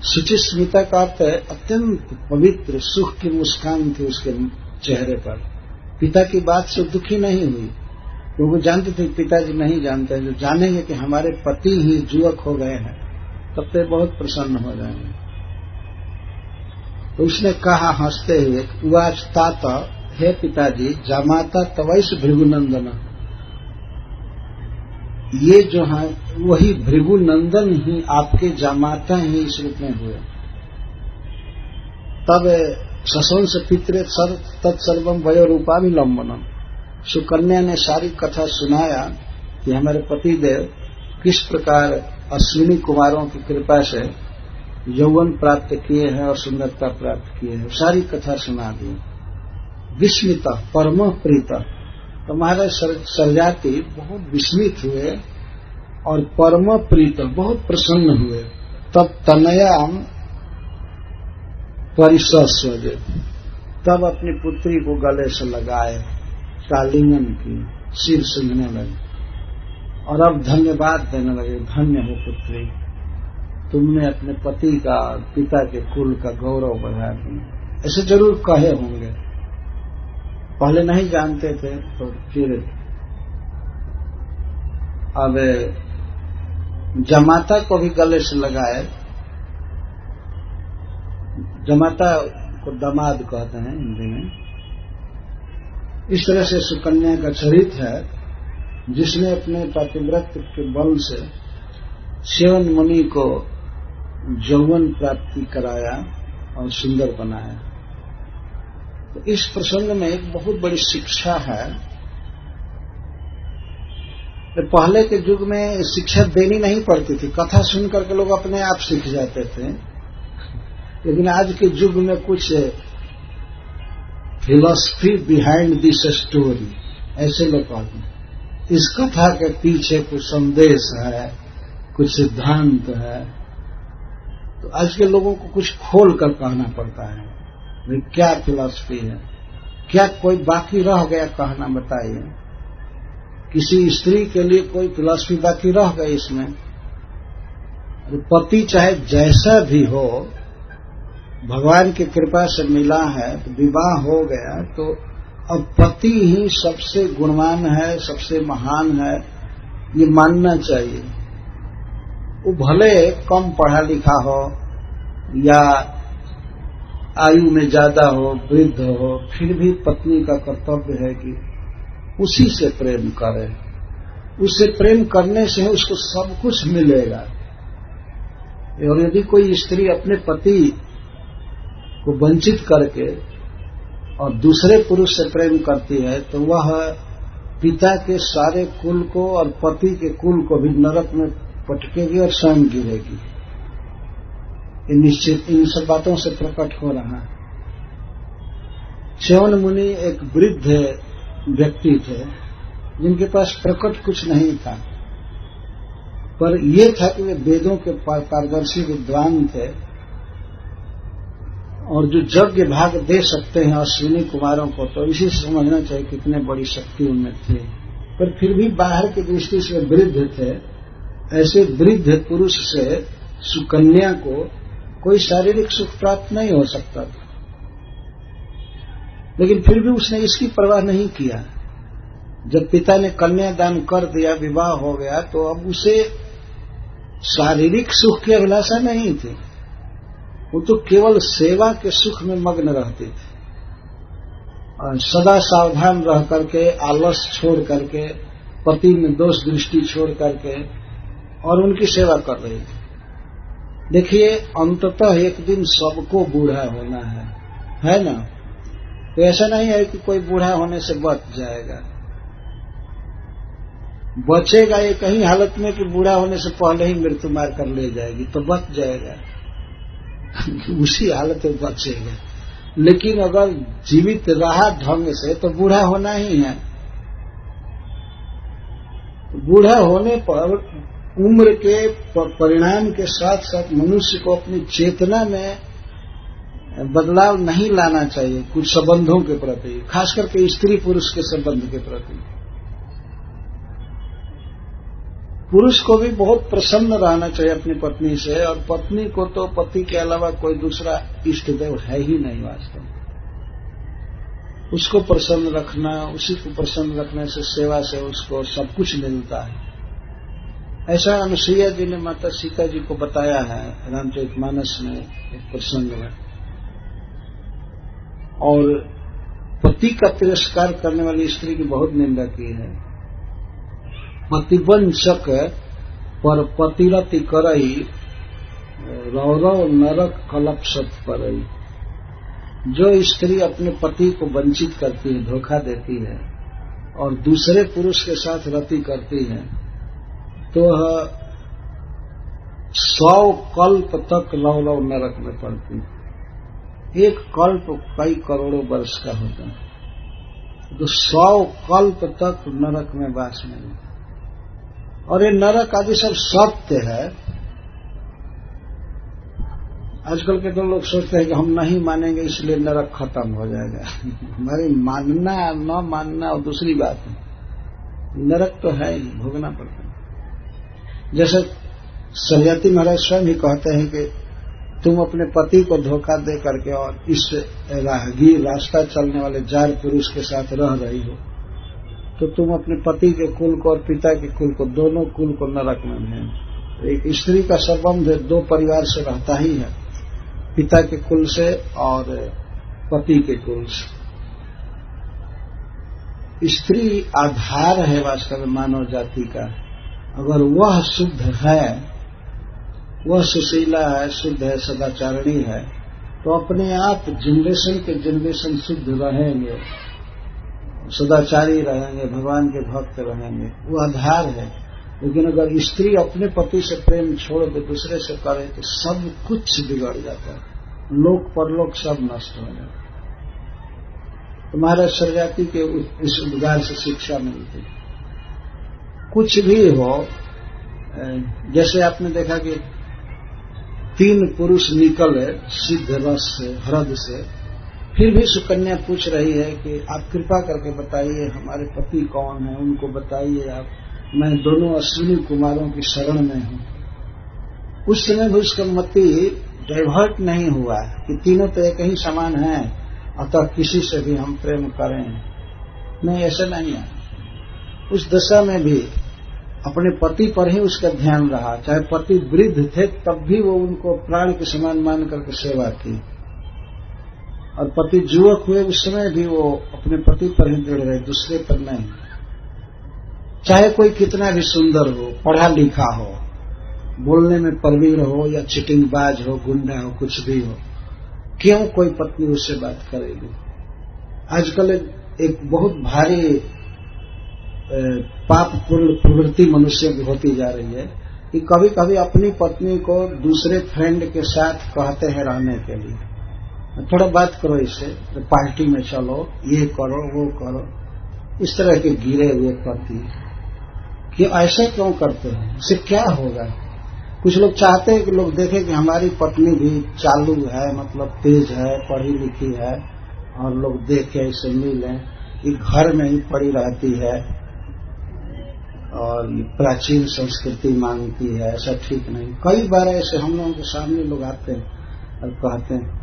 शुचिस्मिता का अर्थ है अत्यंत पवित्र सुख की मुस्कान थी उसके चेहरे पर। पिता की बात से दुखी नहीं हुई, क्योंकि जानते थे पिताजी नहीं जानते हैं, जो जानेंगे कि हमारे पति ही जुवक हो गए हैं तब तो बहुत प्रसन्न हो जाएंगे। तो उसने कहा हंसते हुए, उवाच तात हे पिताजी जामाता तवैस भृगुनंदन, ये जो है वही भृगुनंदन ही आपके जामाता ही इस रूप में हुए। तब ससंस पितरे तत्सर्वम वयोरूपाभिलंबनम, सुकन्या ने सारी कथा सुनाया कि हमारे पतिदेव किस प्रकार अश्विनी कुमारों की कृपा से यौवन प्राप्त किए हैं और सुंदरता प्राप्त किए हैं, सारी कथा सुना दी। विस्मित परम प्रीत, तो महाराज सरजाती बहुत विस्मित हुए और परम प्रीत बहुत प्रसन्न हुए। तब तनयाम परिसस्वजे, तब अपनी पुत्री को गले से लगाए, कालिंगन की, सिर सूंघने लगे और अब धन्यवाद देने लगे, धन्य हो पुत्री, तुमने अपने पति का पिता के कुल का गौरव बढ़ा दिया। ऐसे जरूर कहे होंगे, पहले नहीं जानते थे तो फिर अब जमाता को भी गले से लगाए। जमाता को दामाद कहते हैं हिंदी में। इस तरह से सुकन्या का चरित्र है जिसने अपने पतिव्रत के बल से सेवन मुनि को यौवन प्राप्ति कराया और सुंदर बनाया। तो इस प्रसंग में एक बहुत बड़ी शिक्षा है। पहले के युग में शिक्षा देनी नहीं पड़ती थी, कथा सुन करके लोग अपने आप सीख जाते थे, लेकिन आज के युग में कुछ फिलॉसफी बिहाइंड दिस स्टोरी, ऐसे लोग कहते हैं। इस कथा के पीछे कुछ संदेश है, कुछ सिद्धांत है, तो आज के लोगों को कुछ खोल कर कहना पड़ता है भाई क्या फिलॉसफी है, क्या कोई बाकी रह गया कहना, बताइए। किसी स्त्री के लिए कोई फिलॉसफी बाकी रह गई इसमें? पति चाहे जैसा भी हो, भगवान की कृपा से मिला है तो विवाह हो गया, तो अब पति ही सबसे गुणवान है, सबसे महान है, ये मानना चाहिए। वो भले कम पढ़ा लिखा हो या आयु में ज्यादा हो, वृद्ध हो, फिर भी पत्नी का कर्तव्य है कि उसी से प्रेम करे। उससे प्रेम करने से उसको सब कुछ मिलेगा। और यदि कोई स्त्री अपने पति को वंचित करके और दूसरे पुरुष से प्रेम करती है तो वह पिता के सारे कुल को और पति के कुल को भी नरक में पटकेगी और स्वयं गिरेगी। निश्चित इन सब बातों से प्रकट हो रहा है। च्यवन मुनि एक वृद्ध व्यक्ति थे जिनके पास प्रकट कुछ नहीं था, पर यह था कि वे वेदों के पारदर्शी विद्वान थे और जो यज्ञ भाग दे सकते हैं अश्विनी कुमारों को, तो इसी से समझना चाहिए कितने बड़ी शक्ति उनमें थी। पर फिर भी बाहर की दृष्टि से वृद्ध थे। ऐसे वृद्ध पुरुष से सुकन्या को कोई शारीरिक सुख प्राप्त नहीं हो सकता था, लेकिन फिर भी उसने इसकी परवाह नहीं किया। जब पिता ने कन्यादान कर दिया, विवाह हो गया, तो अब उसे शारीरिक सुख की अभिलाषा नहीं थी, वो तो केवल सेवा के सुख में मग्न रहते थे और सदा सावधान रह करके, आलस छोड़ करके, पति में दोष दृष्टि छोड़ करके और उनकी सेवा कर रही थी। देखिए, अंततः एक दिन सबको बूढ़ा होना है ना? तो ऐसा नहीं है कि कोई बूढ़ा होने से बच जाएगा। बचेगा ये कहीं हालत में कि बूढ़ा होने से पहले ही मृत्यु मार कर ले जाएगी, तो बच जाएगा उसी हालत में बचेगा। लेकिन अगर जीवित रहा ढंग से तो बूढ़ा होना ही है। बूढ़ा होने पर उम्र के परिणाम के साथ साथ मनुष्य को अपनी चेतना में बदलाव नहीं लाना चाहिए कुछ संबंधों के प्रति, खास करके स्त्री पुरुष के संबंध के प्रति। पुरुष को भी बहुत प्रसन्न रहना चाहिए अपनी पत्नी से, और पत्नी को तो पति के अलावा कोई दूसरा इष्ट देव है ही नहीं वास्तव में। उसको प्रसन्न रखना, उसी को प्रसन्न रखने से, सेवा से उसको सब कुछ मिलता है। ऐसा अनुसुईया जी ने माता सीता जी को बताया है रामचरितमानस में एक प्रसंग में। और पति का तिरस्कार करने वाली स्त्री की बहुत निंदा की है। पतिवंचक पर पतिरति करई, रौरव नरक कलपसत परई। जो स्त्री अपने पति को वंचित करती है, धोखा देती है और दूसरे पुरुष के साथ रति करती है, तो 100 कल्प तक लव नरक में पड़ती है। एक कल्प कई करोड़ों वर्ष का होता है, तो 100 कल्प तक नरक में वास नहीं। और ये नरक आदि सब सत्य है। आजकल के तो लोग सोचते हैं कि हम नहीं मानेंगे इसलिए नरक खत्म हो जाएगा। हमारी मानना न मानना और दूसरी बात है, नरक तो है ही, भोगना पड़ता है। जैसे सरियाती महाराज स्वयं ही कहते हैं कि तुम अपने पति को धोखा दे करके और इस राहगीर रास्ता चलने वाले जार पुरुष के साथ रह रही हो, तो तुम अपने पति के कुल को और पिता के कुल को, दोनों कुल को नरक में भेज। एक स्त्री का संबंध 2 परिवार से रहता ही है, पिता के कुल से और पति के कुल से। स्त्री आधार है वास्तव में मानव जाति का। अगर वह शुद्ध है, वह सुशीला है, शुद्ध है, सदाचारणी है, तो अपने आप जनरेशन के जनरेशन शुद्ध रहेंगे, सदाचारी रहेंगे, भगवान के भक्त रहेंगे, वो आधार है। लेकिन अगर स्त्री अपने पति से प्रेम छोड़ दे, दूसरे से करे, तो सब कुछ बिगड़ जाता है, लोक परलोक सब नष्ट हो जाता है। तो महाराज सरजाति के इस उद्गार से शिक्षा मिलती। कुछ भी हो, जैसे आपने देखा कि 3 पुरुष निकले सिद्ध रस से, हृद से, फिर भी सुकन्या पूछ रही है कि आप कृपा करके बताइए हमारे पति कौन है, उनको बताइए आप, मैं दोनों अश्विनी कुमारों की शरण में हूं। उस समय भी उसका मति डाइवर्ट नहीं हुआ कि तीनों तो एक ही समान हैं, अतः किसी से भी हम प्रेम करें। नहीं, ऐसा नहीं है। उस दशा में भी अपने पति पर ही उसका ध्यान रहा, चाहे पति वृद्ध थे तब भी वो उनको प्राण के समान मान करके सेवा की, और पति युवक हुए उस समय भी वो अपने पति पर ही दृढ़ रहे, दूसरे पर नहीं। चाहे कोई कितना भी सुंदर हो, पढ़ा लिखा हो, बोलने में परवीर हो या चिटिंगबाज हो, गुंडा हो, कुछ भी हो, क्यों कोई पत्नी उससे बात करेगी? आजकल एक बहुत भारी पाप प्रवृत्ति मनुष्य की होती जा रही है कि कभी कभी अपनी पत्नी को दूसरे फ्रेंड के साथ कहते हैं रहने के लिए, थोड़ा बात करो इससे, तो पार्टी में चलो, ये करो वो करो, इस तरह के गिरे हुए पति कि ऐसे क्यों करते हैं, इससे क्या होगा। कुछ लोग चाहते हैं कि लोग देखें कि हमारी पत्नी भी चालू है, मतलब तेज है, पढ़ी लिखी है, और लोग देखें, इसे मिलें, ये घर में ही पड़ी रहती है और ये प्राचीन संस्कृति मांगती है, ऐसा ठीक नहीं। कई बार ऐसे हम लोगों के सामने लोग आते हैं और कहते हैं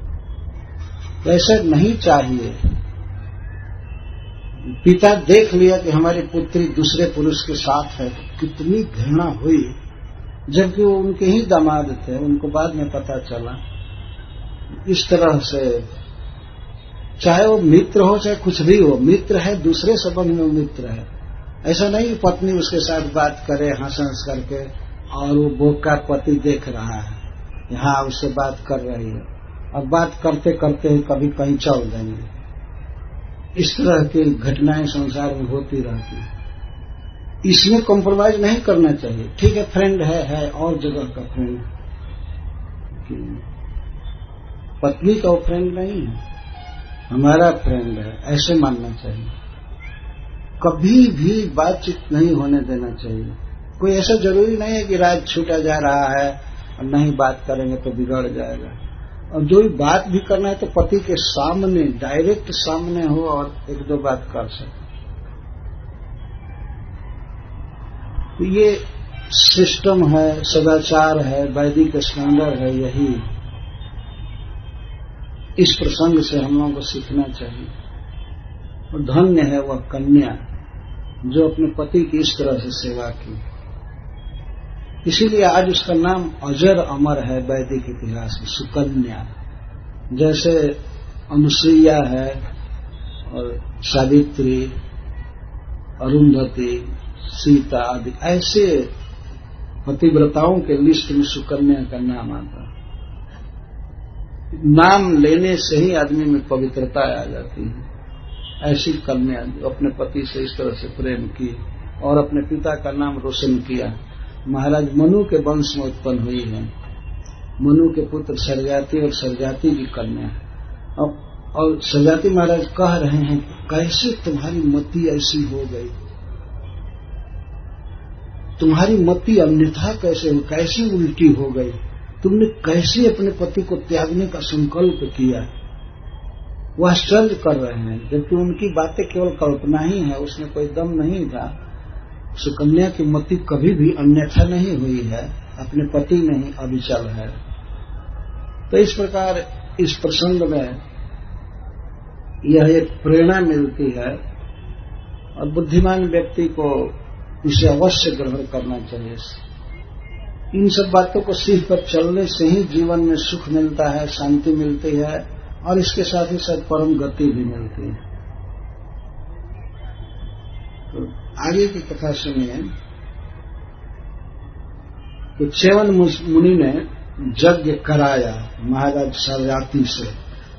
ऐसा नहीं चाहिए। पिता देख लिया कि हमारी पुत्री दूसरे पुरुष के साथ है, तो कितनी घृणा हुई, जबकि वो उनके ही दामाद थे, उनको बाद में पता चला। इस तरह से चाहे वो मित्र हो चाहे कुछ भी हो, मित्र है, दूसरे संबंध में मित्र है। ऐसा नहीं पत्नी उसके साथ बात करे हंस हंस करके और वो बोका पति देख रहा है, यहाँ उससे बात कर रही है, और बात करते करते कभी कहीं चल देंगे। इस तरह की घटनाएं संसार में होती रहती है। इसमें कॉम्प्रोमाइज नहीं करना चाहिए। ठीक है, फ्रेंड है और जगह का फ्रेंड, पत्नी का वो फ्रेंड नहीं है, हमारा फ्रेंड है, ऐसे मानना चाहिए। कभी भी बातचीत नहीं होने देना चाहिए। कोई ऐसा जरूरी नहीं है कि राज छूटा जा रहा है और नहीं बात करेंगे तो बिगड़ जाएगा। और जो बात भी करना है तो पति के सामने, डायरेक्ट सामने हो और एक दो बात कर सके। तो ये सिस्टम है, सदाचार है, वैदिक स्टैंडर्ड है, यही इस प्रसंग से हम लोगों को सीखना चाहिए। और धन्य है वह कन्या जो अपने पति की इस तरह से सेवा की। इसीलिए आज उसका नाम अजर अमर है वैदिक इतिहास में, सुकन्या। जैसे अनुसुईया है और सावित्री, अरुंधति, सीता आदि, ऐसे पतिव्रताओं के लिस्ट में सुकन्या का नाम आता है। नाम लेने से ही आदमी में पवित्रता आ जाती है। ऐसी कन्या जो अपने पति से इस तरह से प्रेम की और अपने पिता का नाम रोशन किया। महाराज मनु के वंश में उत्पन्न हुई है। मनु के पुत्र सरजाति और सरजाति की कन्या। और सरजाति महाराज कह रहे हैं कैसे तुम्हारी मति ऐसी हो गई, तुम्हारी मति अन्यथा कैसे हो, कैसी उल्टी हो गई, तुमने कैसे अपने पति को त्यागने का संकल्प किया। वह आश्चर्य कर रहे हैं, जबकि उनकी बातें केवल कल्पना ही है, उसमें कोई दम नहीं था। सुकन्या की मति कभी भी अन्यथा नहीं हुई है, अपने पति में ही अविचल है। तो इस प्रकार इस प्रसंग में यह एक प्रेरणा मिलती है और बुद्धिमान व्यक्ति को इसे अवश्य ग्रहण करना चाहिए। इन सब बातों को सीख कर चलने से ही जीवन में सुख मिलता है, शांति मिलती है और इसके साथ ही साथ परम गति भी मिलती है। तो आगे की कथा सुनिए। तो च्यवन मुनि ने यज्ञ कराया महाराज सरजाति से।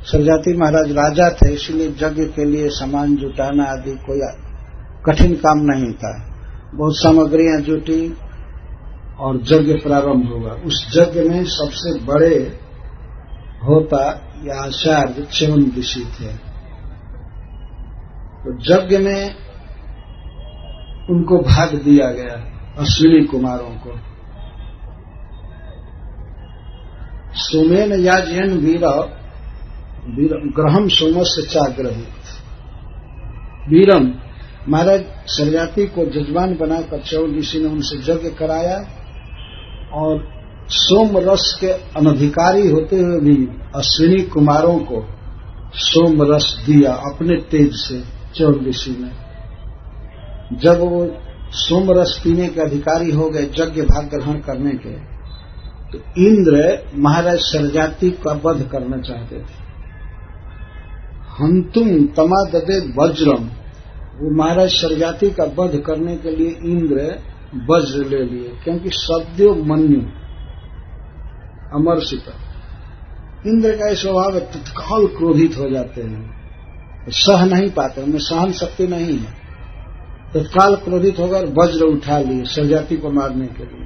सरजाति महाराज राजा थे, इसलिए यज्ञ के लिए सामान जुटाना आदि कोई कठिन काम नहीं था। बहुत सामग्रियां जुटी और यज्ञ प्रारंभ हुआ। उस यज्ञ में सबसे बड़े होता या आचार्य च्यवन ऋषि थे। तो यज्ञ में उनको भाग दिया गया, अश्विनी कुमारों को। सोमेन याजयन ग्रहम सोमस्य चाग्रहित। वीरम महाराज सरजाति को जजमान बनाकर च्यवन ऋषि ने उनसे यज्ञ कराया और सोम रस के अनधिकारी होते हुए भी अश्विनी कुमारों को सोम रस दिया अपने तेज से च्यवन ऋषि ने। जब वो सोम रस पीने के अधिकारी हो गए यज्ञ भाग ग्रहण करने के, तो इंद्र महाराज सरजाति का वध करना चाहते थे। हंतुम तमाददे वज्रम, वो महाराज सरजाति का वध करने के लिए इंद्र वज्र ले लिए, क्योंकि सद्यो मन्यु अमरसित। इंद्र का स्वभाव तत्काल क्रोधित हो जाते हैं, सह नहीं पाते, उनमें सहन शक्ति नहीं है। तत्काल क्रोधित होकर वज्र उठा लिए सरजाति को मारने के लिए।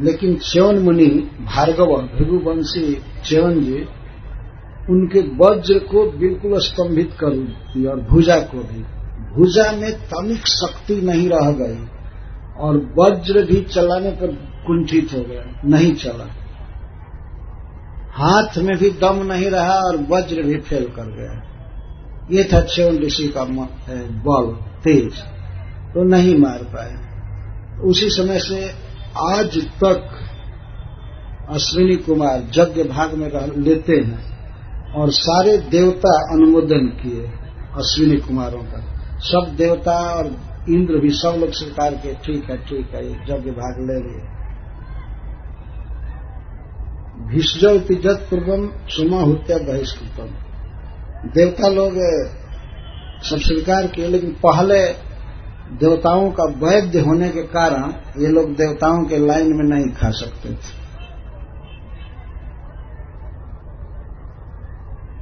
लेकिन च्यवन मुनि भार्गव भृगुवंशी च्यवन जी उनके वज्र को बिल्कुल स्तंभित कर दी और भुजा को भी। भुजा में तनिक शक्ति नहीं रह गई और वज्र भी चलाने पर कुंठित हो गया, नहीं चला। हाथ में भी दम नहीं रहा और वज्र भी फेल कर गया। ये था च्यवन ऋषि का बल तेज, तो नहीं मार पाए। उसी समय से आज तक अश्विनी कुमार यज्ञ भाग में लेते हैं और सारे देवता अनुमोदन किए अश्विनी कुमारों का। सब देवता और इंद्र भी सब लोग स्वीकार के ठीक है यज्ञ भाग ले लिए। भीष्जौति जत पूर्वम सुमा हुत्या बहिष्कृतम, देवता लोग सब स्वीकार किए, लेकिन पहले देवताओं का वैद्य होने के कारण ये लोग देवताओं के लाइन में नहीं खा सकते थे।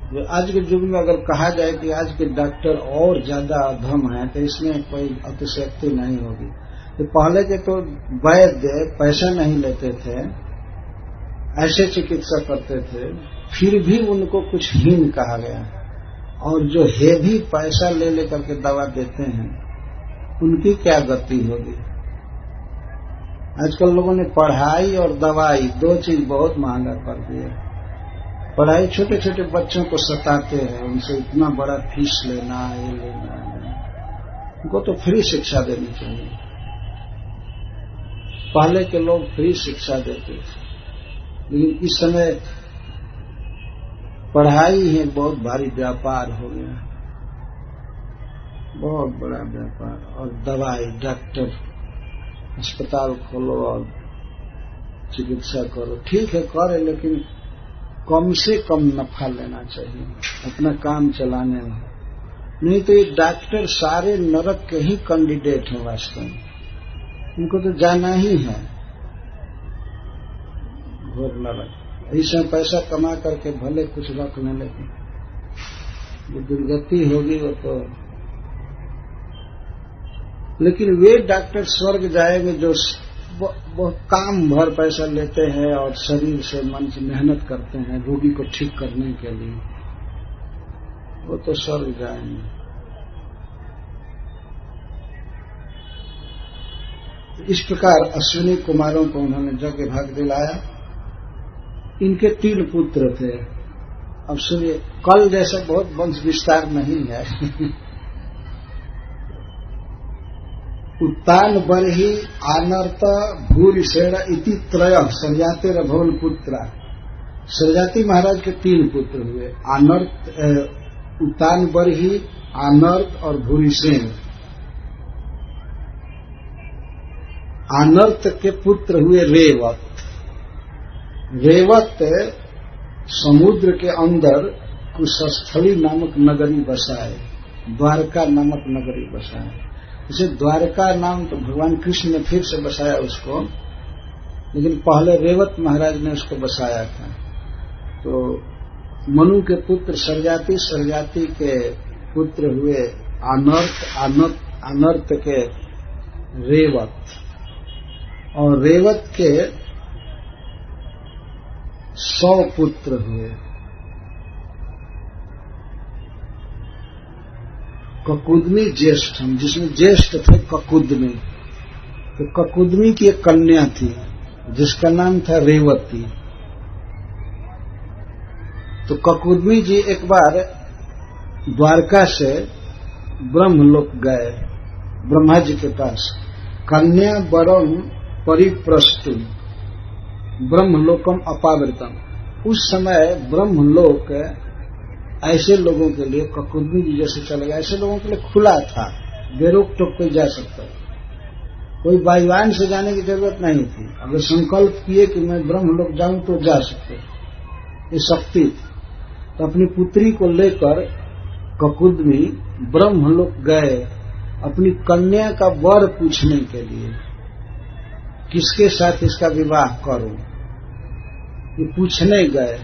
जो आज के युग में अगर कहा जाए कि आज के डॉक्टर और ज्यादा अधम हैं, तो इसमें कोई अतिशयोक्ति नहीं होगी। तो पहले के तो वैद्य पैसा नहीं लेते थे, ऐसे चिकित्सा करते थे, फिर भी उनको कुछ हीन कहा गया। और जो हेवी पैसा ले लेकर के दवा देते हैं, उनकी क्या गति होगी। आजकल लोगों ने पढ़ाई और दवाई दो चीज बहुत महंगा कर दिया। पढ़ाई छोटे छोटे बच्चों को सताते हैं, उनसे इतना बड़ा फीस लेना, ये लेना, उनको तो फ्री शिक्षा देनी चाहिए। पहले के लोग फ्री शिक्षा देते थे, लेकिन इस समय पढ़ाई ही बहुत भारी व्यापार हो गया, बहुत बड़ा व्यापार। और दवाई, डॉक्टर, अस्पताल खोलो और चिकित्सा करो, ठीक है करे, लेकिन कम से कम नफा लेना चाहिए अपना काम चलाने में। नहीं तो ये डॉक्टर सारे नरक के ही कैंडिडेट हैं वास्तव में, उनको तो जाना ही है घोर नरक। इसमें पैसा कमा करके भले कुछ रख लें, लेकिन जो दुर्गति होगी वो तो। लेकिन वे डॉक्टर स्वर्ग जाएंगे जो बहुत काम भर पैसा लेते हैं और शरीर से मन से मेहनत करते हैं रोगी को ठीक करने के लिए, वो तो स्वर्ग जाएंगे। इस प्रकार अश्विनी कुमारों को उन्होंने यज्ञ भाग दिलाया। इनके 3 पुत्र थे। अब सुनिए, कल जैसा बहुत वंश विस्तार नहीं है। उत्तान बर्हि आनर्त भूरिषेण इति त्रय सरजाते रभवन पुत्रा। सरजाति महाराज के 3 पुत्र हुए, उत्तान बर्हि, आनर्त और भूरिषेण। आनर्त के पुत्र हुए रेवत। रेवत समुद्र के अंदर कुशस्थली नामक नगरी बसाए, द्वारका नामक नगरी बसाए। इसे द्वारका नाम तो भगवान कृष्ण ने फिर से बसाया उसको, लेकिन पहले रेवत महाराज ने उसको बसाया था। तो मनु के पुत्र सरजाति, सरजाति के पुत्र हुए आनर्त, आनर्त के रेवत, और रेवत के 100 पुत्र हुए। ककुदमी ज्येष्ठम, जिसमें ज्येष्ठ थे ककुदमी। तो ककुदमी की एक कन्या थी जिसका नाम था रेवती। तो ककुदमी जी एक बार द्वारका से ब्रह्मलोक गए, ब्रह्मा जी के पास। कन्या वरम परिप्रस्तुम ब्रह्मलोकम अपावृतम। उस समय ब्रह्मलोक ऐसे लोगों के लिए, ककुदमी जी जैसे चले गए, ऐसे लोगों के लिए खुला था, बेरोक टोक कोई जा सकता है, कोई वायुयान से जाने की जरूरत नहीं थी। अगर संकल्प किए कि मैं ब्रह्मलोक जाऊं तो जा सकते, ये शक्ति। तो अपनी पुत्री को लेकर ककुदमी ब्रह्मलोक गए अपनी कन्या का वर पूछने के लिए, किसके साथ इसका विवाह करूं, ये पूछने गए।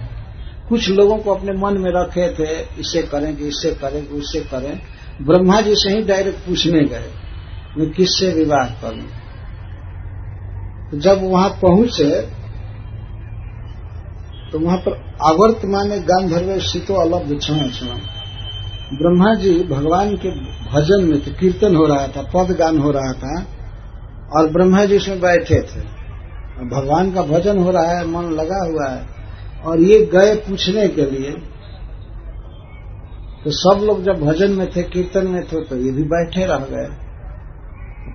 कुछ लोगों को अपने मन में रखे थे, इसे करें कि इससे करें कि उससे करें। ब्रह्मा जी से ही डायरेक्ट पूछने गए, मैं किससे विवाह करूं। तो जब वहां पहुंचे तो वहां पर आवर्तमाने गांधर्व शीतो अलब्ध क्षण क्षण। ब्रह्मा जी भगवान के भजन में थे, कीर्तन हो रहा था, पद गान हो रहा था और ब्रह्मा जी उसमें बैठे थे। भगवान का भजन हो रहा है, मन लगा हुआ है और ये गए पूछने के लिए। तो सब लोग जब भजन में थे, कीर्तन में थे, तो ये भी बैठे रह गए,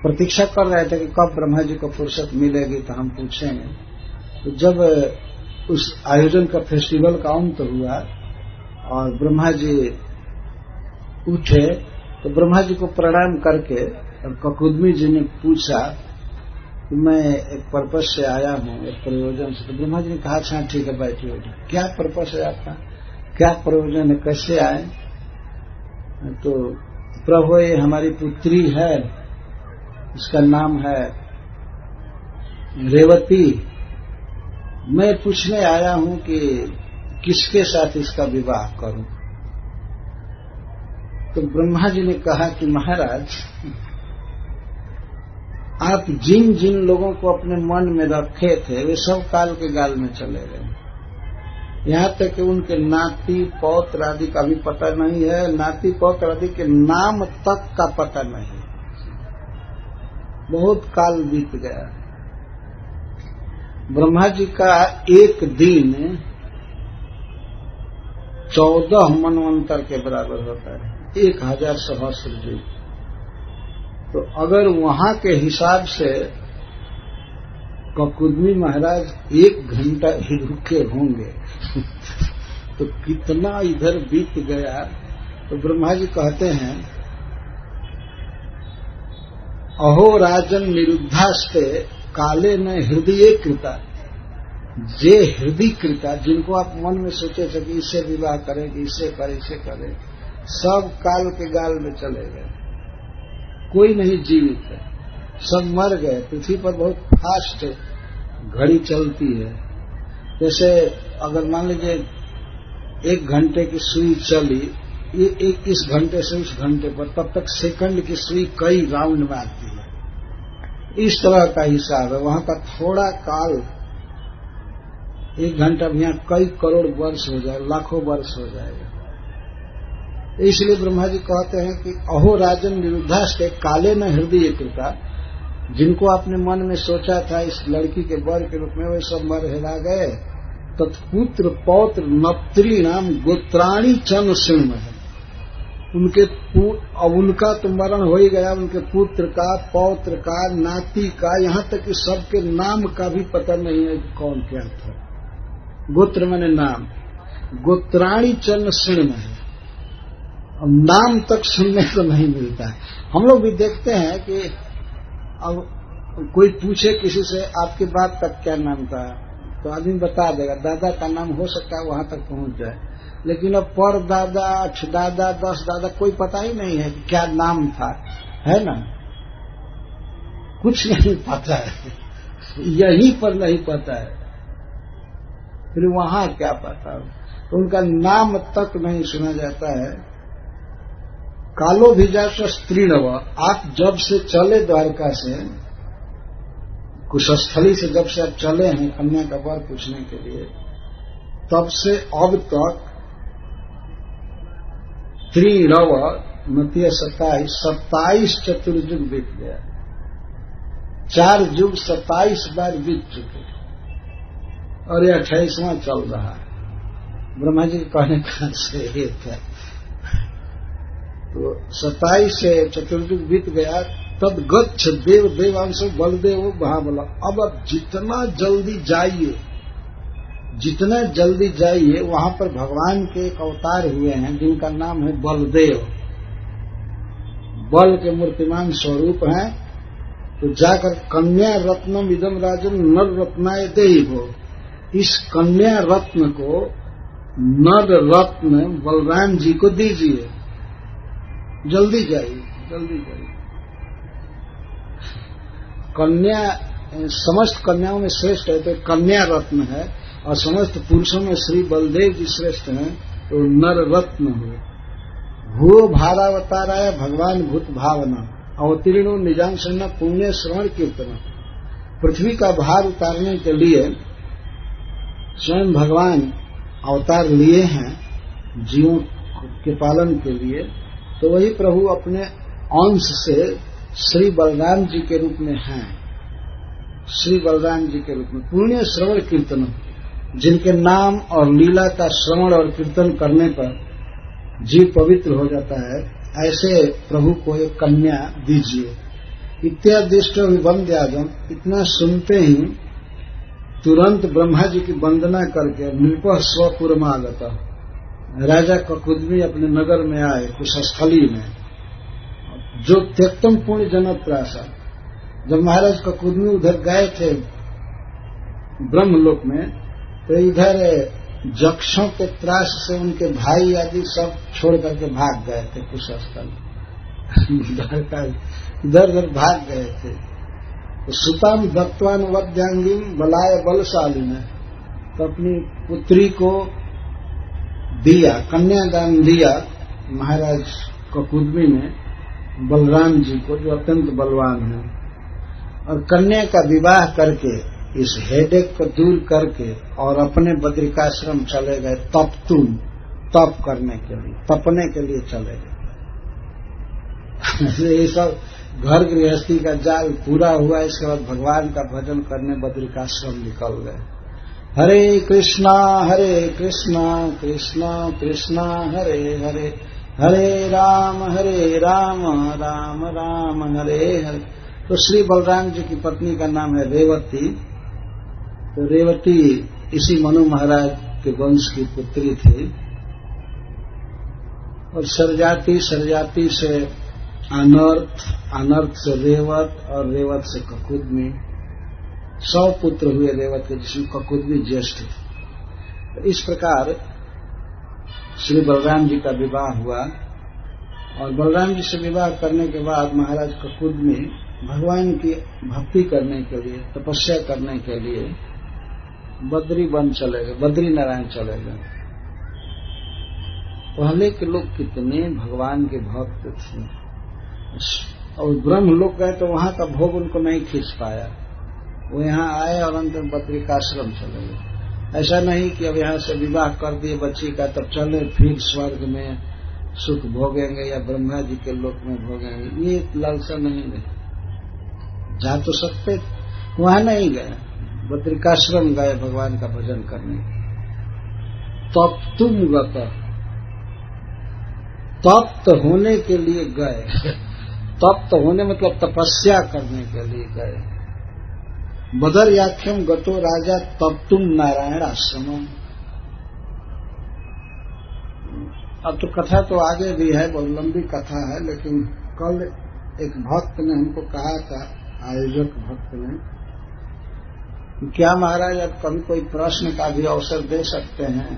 प्रतीक्षा कर रहे थे कि कब ब्रह्मा जी को फुर्सत मिलेगी तो हम पूछेंगे। तो जब उस आयोजन का फेस्टिवल का अंत हुआ और ब्रह्मा जी उठे तो ब्रह्मा जी को प्रणाम करके और ककुदमी जी ने पूछा कि मैं एक पर्पस से आया हूं, एक प्रयोजन से। तो ब्रह्मा जी ने कहा अच्छा ठीक है बैठिए। क्या पर्पस है आपका, क्या प्रयोजन है, कैसे आए? तो प्रभु ये हमारी पुत्री है, इसका नाम है रेवती, मैं पूछने आया हूं कि किसके साथ इसका विवाह करूं। तो ब्रह्मा जी ने कहा कि महाराज आप जिन जिन लोगों को अपने मन में रखे थे वे सब काल के गाल में चले गए। यहां तक कि उनके नाती पौत्र आदि का भी पता नहीं है, नाती पौत्र आदि के नाम तक का पता नहीं। बहुत काल बीत गया। ब्रह्मा जी का एक दिन 14 मनवंतर के बराबर होता है, 1000 सहस्त्र युग। तो अगर वहां के हिसाब से ककुदमी महाराज 1 घंटा ही रुके होंगे तो कितना इधर बीत गया। तो ब्रह्मा जी कहते हैं अहो राजन निरुद्धास्ते काले न हृदय कृता। जे हृदय कृता, जिनको आप मन में सोचे थे कि इससे विवाह करें, कि इससे करें, सब काल के गाल में चले गए। कोई नहीं जीवित है, सब मर गए। पृथ्वी पर बहुत फास्ट घड़ी चलती है। जैसे अगर मान लीजिए 1 घंटे की सुई चली, ये इस घंटे से उस घंटे पर, तब तक सेकंड की सुई कई राउंड में आती है। इस तरह का हिसाब है। वहां का थोड़ा काल 1 घंटा भी यहाँ कई करोड़ वर्ष हो जाए, लाखों वर्ष हो जाएगा। इसलिए ब्रह्मा जी कहते हैं कि अहो राजन निरुद्धास्ते काले न हृदय कृता। जिनको आपने मन में सोचा था इस लड़की के वर के रूप में, वे सब मर हेरा गए। तत्पुत्र पौत्र नप्त्री नाम गोत्राणी चन सिंह है। उनका तो मरण हो ही गया, उनके पुत्र का, पौत्र का, नाती का, यहाँ तक कि सबके नाम का भी पता नहीं है कि कौन क्या था। गोत्र माने नाम, गोत्राणी चन सिंह है। अब नाम तक सुनने को नहीं मिलता है। हम लोग भी देखते हैं कि अब कोई पूछे किसी से आपके बाप का क्या नाम था, तो आदमी बता देगा, दादा का नाम हो सकता है वहां तक पहुंच जाए। लेकिन अब पर दादा, 8 दादा, 10 दादा, कोई पता ही नहीं है कि क्या नाम था, है ना? कुछ नहीं पता है, यहीं पर नहीं पता है, फिर वहां क्या पता। तो उनका नाम तक नहीं सुना जाता है। कालो भिजास स्त्रीणव। आप जब से चले द्वारका से, कुशस्थली से जब से आप चले हैं कन्या का वर पूछने के लिए, तब से अब तक 3 नतीय 27 चतुर्युग बीत गया। 4 युग 27 बार बीत चुके और ये 28वां चल रहा है। ब्रह्मा जी के कहने का से ये था। तो 27 से चतुर्युग बीत गया। तब गच्छ देव देवांश बलदेव महाबला। अब आप जितना जल्दी जाइए वहां पर भगवान के एक अवतार हुए हैं जिनका नाम है बलदेव। बल के मूर्तिमान स्वरूप हैं। तो जाकर कन्या रत्नम इदम राजन नर रत्नाय देव, इस कन्या रत्न को, नर रत्न बलराम जी को दीजिए। जल्दी जाइए। कन्या समस्त कन्याओं में श्रेष्ठ है तो कन्या रत्न है, और समस्त पुरुषों में श्री बलदेव जी श्रेष्ठ हैं तो नर रत्न हो। भूो भारावताराय भगवान भूत भावना अवतीर्णो निजांसना पुण्य श्रवण कीर्तन। पृथ्वी का भार उतारने के लिए स्वयं भगवान अवतार लिए हैं जीवों के पालन के लिए, तो वही प्रभु अपने अंश से श्री बलराम जी के रूप में हैं। श्री बलराम जी के रूप में पुण्य श्रवण कीर्तन, जिनके नाम और लीला का श्रवण और कीर्तन करने पर जीव पवित्र हो जाता है, ऐसे प्रभु को एक कन्या दीजिए। इत्यादिष्ट विवंद्यागम, इतना सुनते ही तुरंत ब्रह्मा जी की वंदना करके नृप स्वपुरमागत, राजा ककुदमी अपने नगर में आए कुशस्थली में, जो त्यक्तम पुण्य जनक प्रासाद। जब महाराज ककुदमी उधर गए थे ब्रह्मलोक में, तो इधर जक्षों के त्रास से उनके भाई आदि सब छोड़ करके भाग गए थे कुशस्थल, इधर उधर भाग गए थे। तो सुताम दत्वान वद्यांगिम बलाय बलशालिने, तो अपनी पुत्री को दिया, कन्यादान दिया महाराज ककुदमी ने बलराम जी को, जो अत्यंत बलवान है, और कन्या का विवाह करके इस हेडेक को दूर करके और अपने बद्रिकाश्रम चले गए। तप करने के लिए, तपने के लिए चले गए। ये सब घर गृहस्थी का जाल पूरा हुआ। इसके बाद भगवान का भजन करने बद्रिकाश्रम निकल गए। हरे कृष्णा कृष्णा कृष्णा हरे हरे, हरे राम राम राम हरे हरे। तो श्री बलराम जी की पत्नी का नाम है रेवती। तो रेवती इसी मनु महाराज के वंश की पुत्री थी, और सरजाति से अनर्थ से रेवत, और रेवत से ककुदमी, 100 पुत्र हुए रेवत के, जिसमें ककुदमी ज्येष्ठ थे। तो इस प्रकार श्री बलराम जी का विवाह हुआ, और बलराम जी से विवाह करने के बाद महाराज ककुदमी भगवान की भक्ति करने के लिए, तपस्या करने के लिए बद्री वन चले गए, बद्री नारायण चले गए। पहले के लोग कितने भगवान के भक्त थे, और ब्रह्म लोग गए तो वहां का भोग उनको नहीं खींच पाया। वो यहाँ आए और अंत में बद्रिकाश्रम चले गए। ऐसा नहीं कि अब यहाँ से विवाह कर दिए बच्ची का, तब चले फिर स्वर्ग में सुख भोगेंगे या ब्रह्मा जी के लोक में भोगेंगे, ये लालसा नहीं है। जा तो सकते, वहां नहीं गए, बद्रिकाश्रम गए भगवान का भजन करने। तप तुम गत, तप्त होने के लिए गए। तप्त होने मतलब तपस्या करने के लिए गए। बदर्याख्यम गतो राजा तप्तुम नारायण आश्रम। अब तो कथा तो आगे भी है, बहुत लंबी कथा है, लेकिन कल एक भक्त ने हमको कहा था, आयोजक भक्त ने, क्या महाराज अब कभी कोई प्रश्न का भी अवसर दे सकते हैं?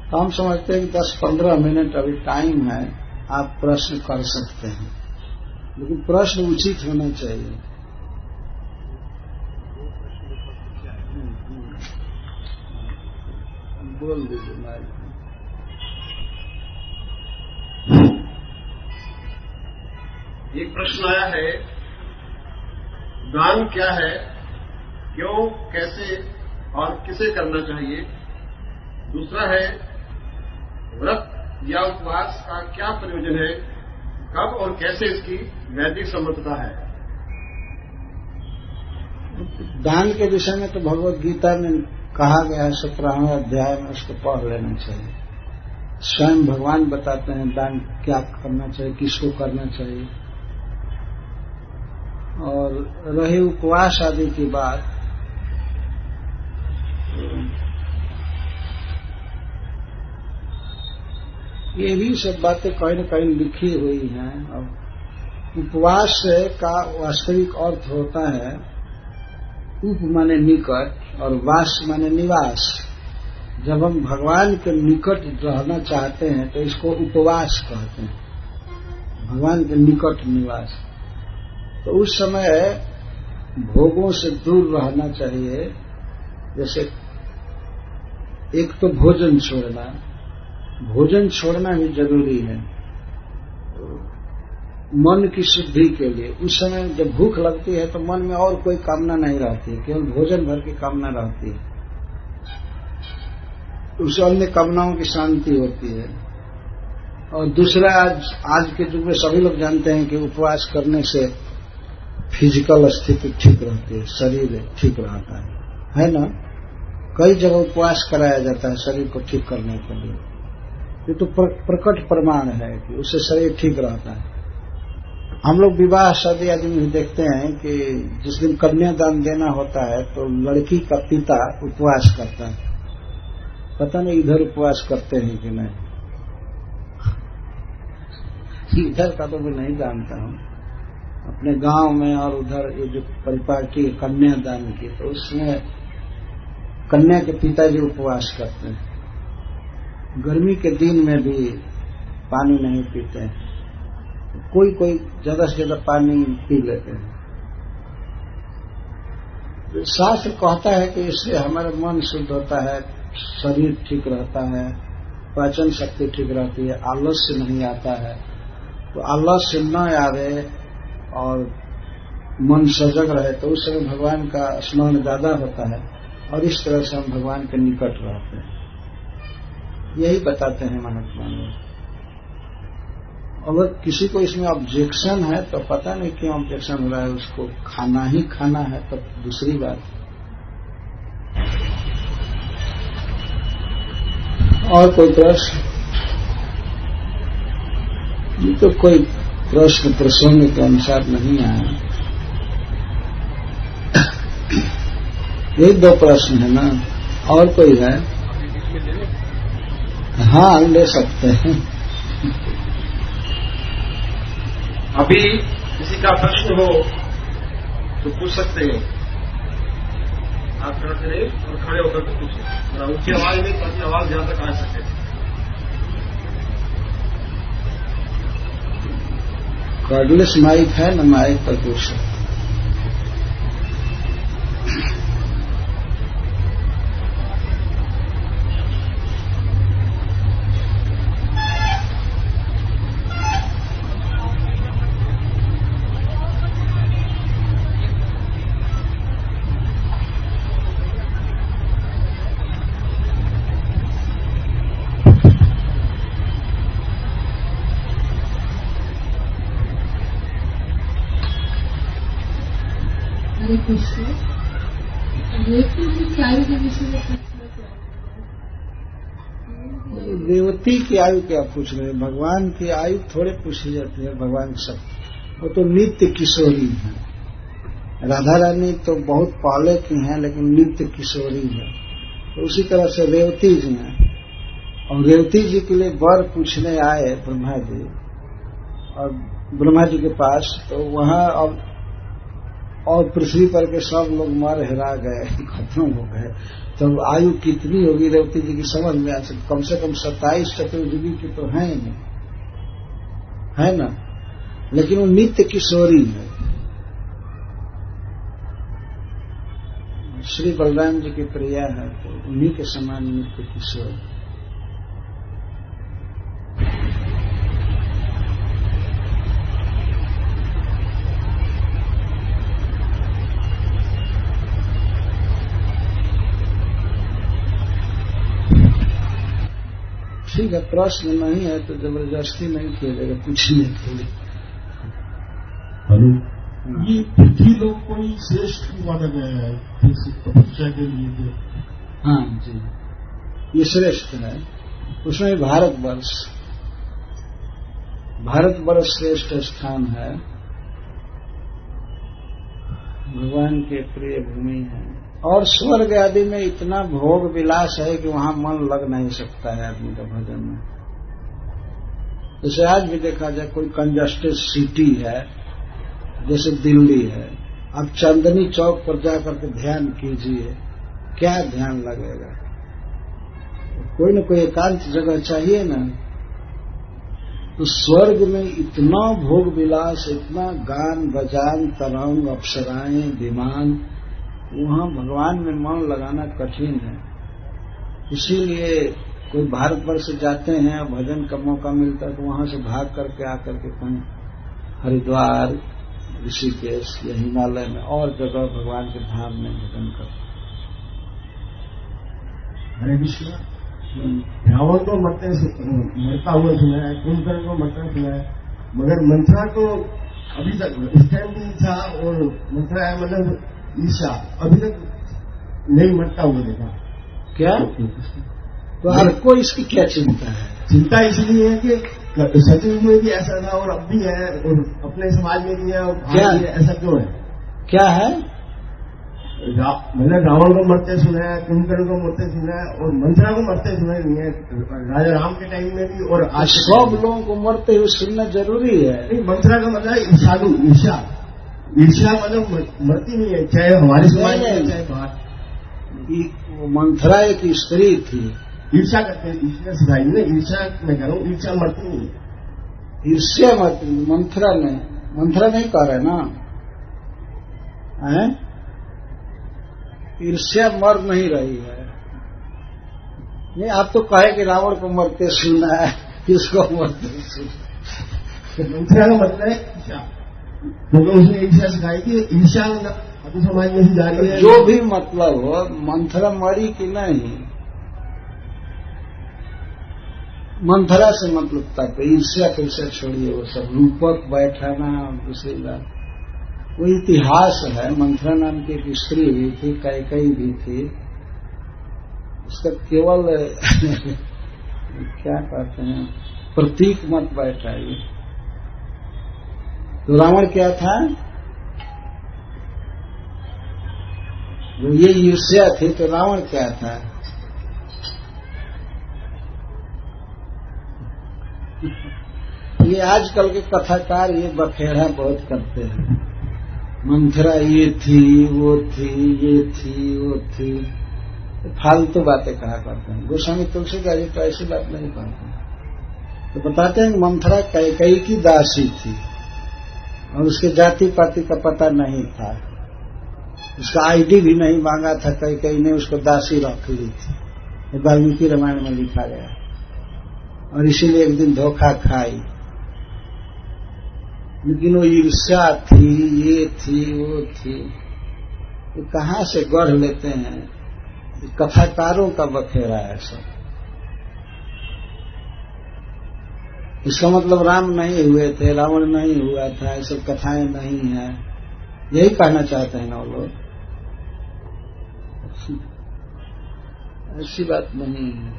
तो हम समझते हैं कि 10-15 मिनट अभी टाइम है, आप प्रश्न कर सकते हैं, लेकिन प्रश्न उचित होना चाहिए। बोल दीजिए माइक। एक प्रश्न आया है, दान क्या है, क्यों, कैसे और किसे करना चाहिए? दूसरा है, व्रत या उपवास का क्या प्रयोजन है, कब और कैसे इसकी वैदिक सम्मतता है? दान के विषय में तो भगवत गीता में कहा गया है, 17वें अध्याय में, उसको पढ़ लेना चाहिए। स्वयं भगवान बताते हैं दान क्या करना चाहिए, किसको करना चाहिए। और रही उपवास आदि की बात, ये भी सब बातें कहीं न कहीं लिखी हुई हैं। और उपवास का वास्तविक अर्थ होता है, उप माने निकट और वास माने निवास। जब हम भगवान के निकट रहना चाहते हैं तो इसको उपवास कहते हैं, भगवान के निकट निवास। तो उस समय भोगों से दूर रहना चाहिए। जैसे एक तो भोजन छोड़ना भी जरूरी है मन की शुद्धि के लिए। उस समय जब भूख लगती है तो मन में और कोई कामना नहीं रहती है, केवल भोजन भर की कामना रहती है। उस अन्य कामनाओं की शांति होती है। और दूसरा, आज के युग में सभी लोग जानते हैं कि उपवास करने से फिजिकल स्थिति ठीक रहती है, शरीर ठीक रहता है ना। कई जगह उपवास कराया जाता है शरीर को ठीक करने के लिए। ये तो प्रकट प्रमाण है कि उससे शरीर ठीक रहता है। हम लोग विवाह शादी आदि में देखते हैं कि जिस दिन कन्यादान देना होता है तो लड़की का पिता उपवास करता है। पता नहीं इधर उपवास करते हैं कि नहीं, इधर का तो मैं नहीं जानता हूँ। अपने गांव में और उधर ये जो परिपाटी कन्यादान की, तो उसमें कन्या के पिताजी उपवास करते हैं। गर्मी के दिन में भी पानी नहीं पीते हैं, कोई कोई ज्यादा से ज्यादा पानी पी लेते हैं। तो शास्त्र कहता है कि इससे हमारा मन शुद्ध होता है, शरीर ठीक रहता है, पाचन शक्ति ठीक रहती है, आलस्य नहीं आता है। तो आलस्य न आवे और मन सजग रहे तो उस समय भगवान का स्मरण ज्यादा होता है और इस तरह से हम भगवान के निकट रहते हैं। यही बताते हैं महात्मा लोग। अगर किसी को इसमें ऑब्जेक्शन है तो पता नहीं क्यों ऑब्जेक्शन हो रहा है, उसको खाना ही खाना है तो दूसरी बात। और कोई प्रश्न? ये तो कोई प्रश्न प्रसंग के अनुसार नहीं आया। यही 2 प्रश्न है ना, और कोई है? हाँ, ले सकते हैं। अभी किसी का प्रश्न हो तो पूछ सकते हैं। आप खड़े रहे और खड़े होकर के पूछें, ऊंची आवाज में, ताकि आवाज जहां तक आ सके। कॉर्डलेस माइक है ना, माइक पर पूछ सकते। रेवती की आयु क्या पूछ रहे हैं? भगवान की आयु थोड़े पूछी जाती है। भगवान सब, वो तो नित्य किशोरी है। राधा रानी तो बहुत पहले की हैं, लेकिन नित्य किशोरी है। तो उसी तरह से रेवती जी हैं, और रेवती जी के लिए वर पूछने आए ब्रह्मा जी, और ब्रह्मा जी के पास, तो वहां अब और पृथ्वी पर के सब लोग मर हिरा गए, खत्म हो गए। तो आयु कितनी होगी रेवती जी की समझ में आ सकती। कम से कम 27 चतुर्युगी की तो है नहीं, है ना। लेकिन वो नित्य किशोरी है। श्री बलराम जी की प्रिया है, तो उन्हीं के समान नित्य किशोर। ठीक है, प्रश्न नहीं है तो जबरदस्ती नहीं किया जाएगा पूछने के लिए। हेलो, ये पृथ्वी लोग कोई श्रेष्ठ माना गया है तपस्या के लिए? हाँ जी, ये श्रेष्ठ है। उसमें भारतवर्ष श्रेष्ठ स्थान है, भगवान के प्रिय भूमि है। और स्वर्ग आदि में इतना भोग विलास है कि वहां मन लग नहीं सकता है आदमी का भजन में। जैसे आज भी देखा जाए, कोई कंजस्टेड सिटी है जैसे दिल्ली है, अब चांदनी चौक पर जाकर के ध्यान कीजिए, क्या ध्यान लगेगा। कोई न कोई एकांत जगह चाहिए ना। तो स्वर्ग में इतना भोग विलास, इतना गान बजान, तरंग, अप्सराएं, विमान, वहां भगवान में मन लगाना कठिन है। इसीलिए कोई भारतवर्ष से जाते हैं, भजन का मौका मिलता है तो वहां से भाग करके आकर के कहीं हरिद्वार, ऋषिकेश या हिमालय में और जगह भगवान के धाम में भजन करते। हरे कृष्ण। रावण को मरता हुआ सुना है, कुंभकर्ण को मरता सुना है, मगर मंथरा को अभी तक उस टाइम भी था, और मंथरा है मतलब ईर्ष्या अभी तक नहीं मरता हुआ देखा। क्या? तो आपको इसकी क्या चिंता है? चिंता इसलिए है कि सचिव में भी ऐसा था और अब भी है, और अपने समाज में भी है, और क्या है, ऐसा क्यों है? क्या है? मैंने रावण को मरते सुना है, कुंभकर्ण को मरते सुना है, और मंथरा को मरते सुना नहीं है, राजा राम के टाइम में भी, और आज सब लोगों को मरते हुए सुनना जरूरी है। नहीं, मंथरा का मतलब ईर्षालु, ईर्ष्या मतलब मरती नहीं है, चाहे हमारे समाज में चाहे बाहर। मंथरा एक स्त्री थी। ईर्ष्या करते हैं, ईर्ष्या सिखाई ना, ईर्ष्या मैं कह रहा हूँ, ईर्ष्या मरती नहीं है। ईर्ष्या मरती, मंथरा नहीं कह रहे ना, ईर्ष्या मर नहीं रही है। नहीं, आप तो कहे कि रावण को मरते सुना है, किसको मरते सुना? मंथरा का मतलब है ईर्ष्या, क्योंकि उसने ईर्ष्या सिखाई कि ईर्ष्या अभी समाज में ही जा रही है। जो भी मतलब हो, मंथरा मरी कि नहीं, मंथरा से मतलब तक ईर्ष्या कैसे छोड़िए, वो सब रूपक बैठाना, दूसरी बात वो इतिहास है। मंथरा नाम की एक स्त्री भी थी, कैकेयी भी थी, उसका केवल क्या कहते हैं प्रतीक मत बैठाइए। तो रावण क्या था? जो ये ईर्ष्या थी, तो रावण क्या था? ये आजकल के कथाकार ये बखेड़ा बहुत करते हैं, मंथरा ये थी, वो थी, ये थी, वो थी, फालतू बातें कहा करते हैं। गोस्वामी तुलसीदास जी तो ऐसी बात नहीं कहते, तो बताते हैं कि मंथरा कैकेयी की दासी थी, और उसके जाति पाति का पता नहीं था, उसका आईडी भी नहीं मांगा था, कैकेयी ने उसको दासी रख ली थी। वाल्मीकि रामायण में लिखा गया, और इसीलिए एक दिन धोखा खाई। लेकिन वो ईर्ष्या थी, ये थी, वो थी, ये कहाँ से गढ़ लेते हैं? कथाकारों का बखेड़ा है सब। इसका मतलब राम नहीं हुए थे, रावण नहीं हुआ था, ये सब कथाएं नहीं है, यही कहना चाहते हैं ना वो लोग। ऐसी बात नहीं है,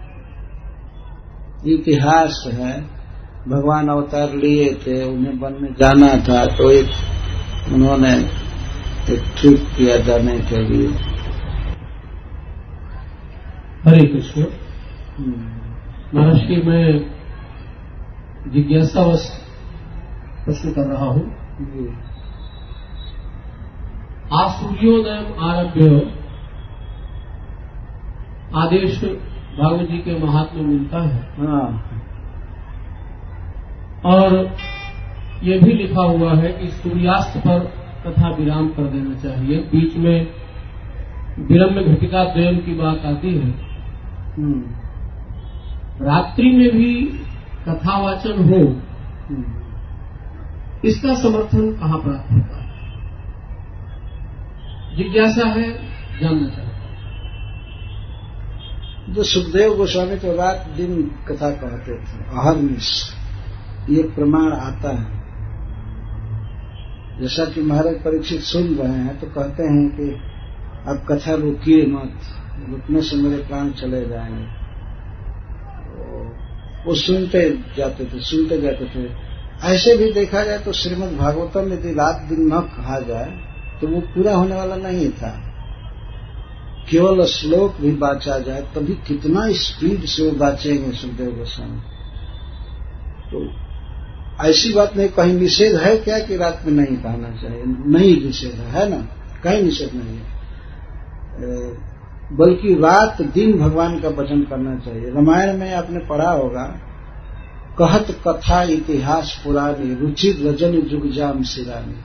इतिहास है। भगवान अवतार लिए थे, उन्हें वन में जाना था, तो एक उन्होंने एक ट्रिक किया जाने के लिए। हरे कृष्ण। महाराज की मैं जिज्ञासावश प्रश्न कर रहा हूँ। आज सूर्योदय आरभ्य आदेश भागवत जी के महात्म्य मिलता है। हाँ। और ये भी लिखा हुआ है कि सूर्यास्त पर कथा विराम कर देना चाहिए। बीच में विरम्य घटिका द्वयम की बात आती है। रात्रि में भी कथावाचन हो, इसका समर्थन कहाँ प्राप्त होता है? जिज्ञासा है, जानना चाहता हूं। जो सुखदेव गोस्वामी तो रात दिन कथा कहते थे, अहर्निश, ये प्रमाण आता है। जैसा कि महाराज परीक्षित सुन रहे हैं तो कहते हैं कि आप कथा रोकिए मत, रुकने से मेरे प्राण चले जाएंगे। वो सुनते जाते थे। ऐसे भी देखा जाए तो श्रीमद् भागवतम यदि रात दिन न कहा जाए तो वो पूरा होने वाला नहीं था। केवल श्लोक भी बाचा जाए तभी कितना स्पीड से वो बाचेंगे सुखदेव गोस्वामी। तो ऐसी बात नहीं, कहीं निषेध है क्या कि रात में नहीं कहना चाहिए? नहीं निषेध है ना, कहीं निषेध नहीं है, बल्कि रात दिन भगवान का भजन करना चाहिए। रामायण में आपने पढ़ा होगा, कहत कथा इतिहास पुरानी रुचि रजन जुग जाम सिरानी।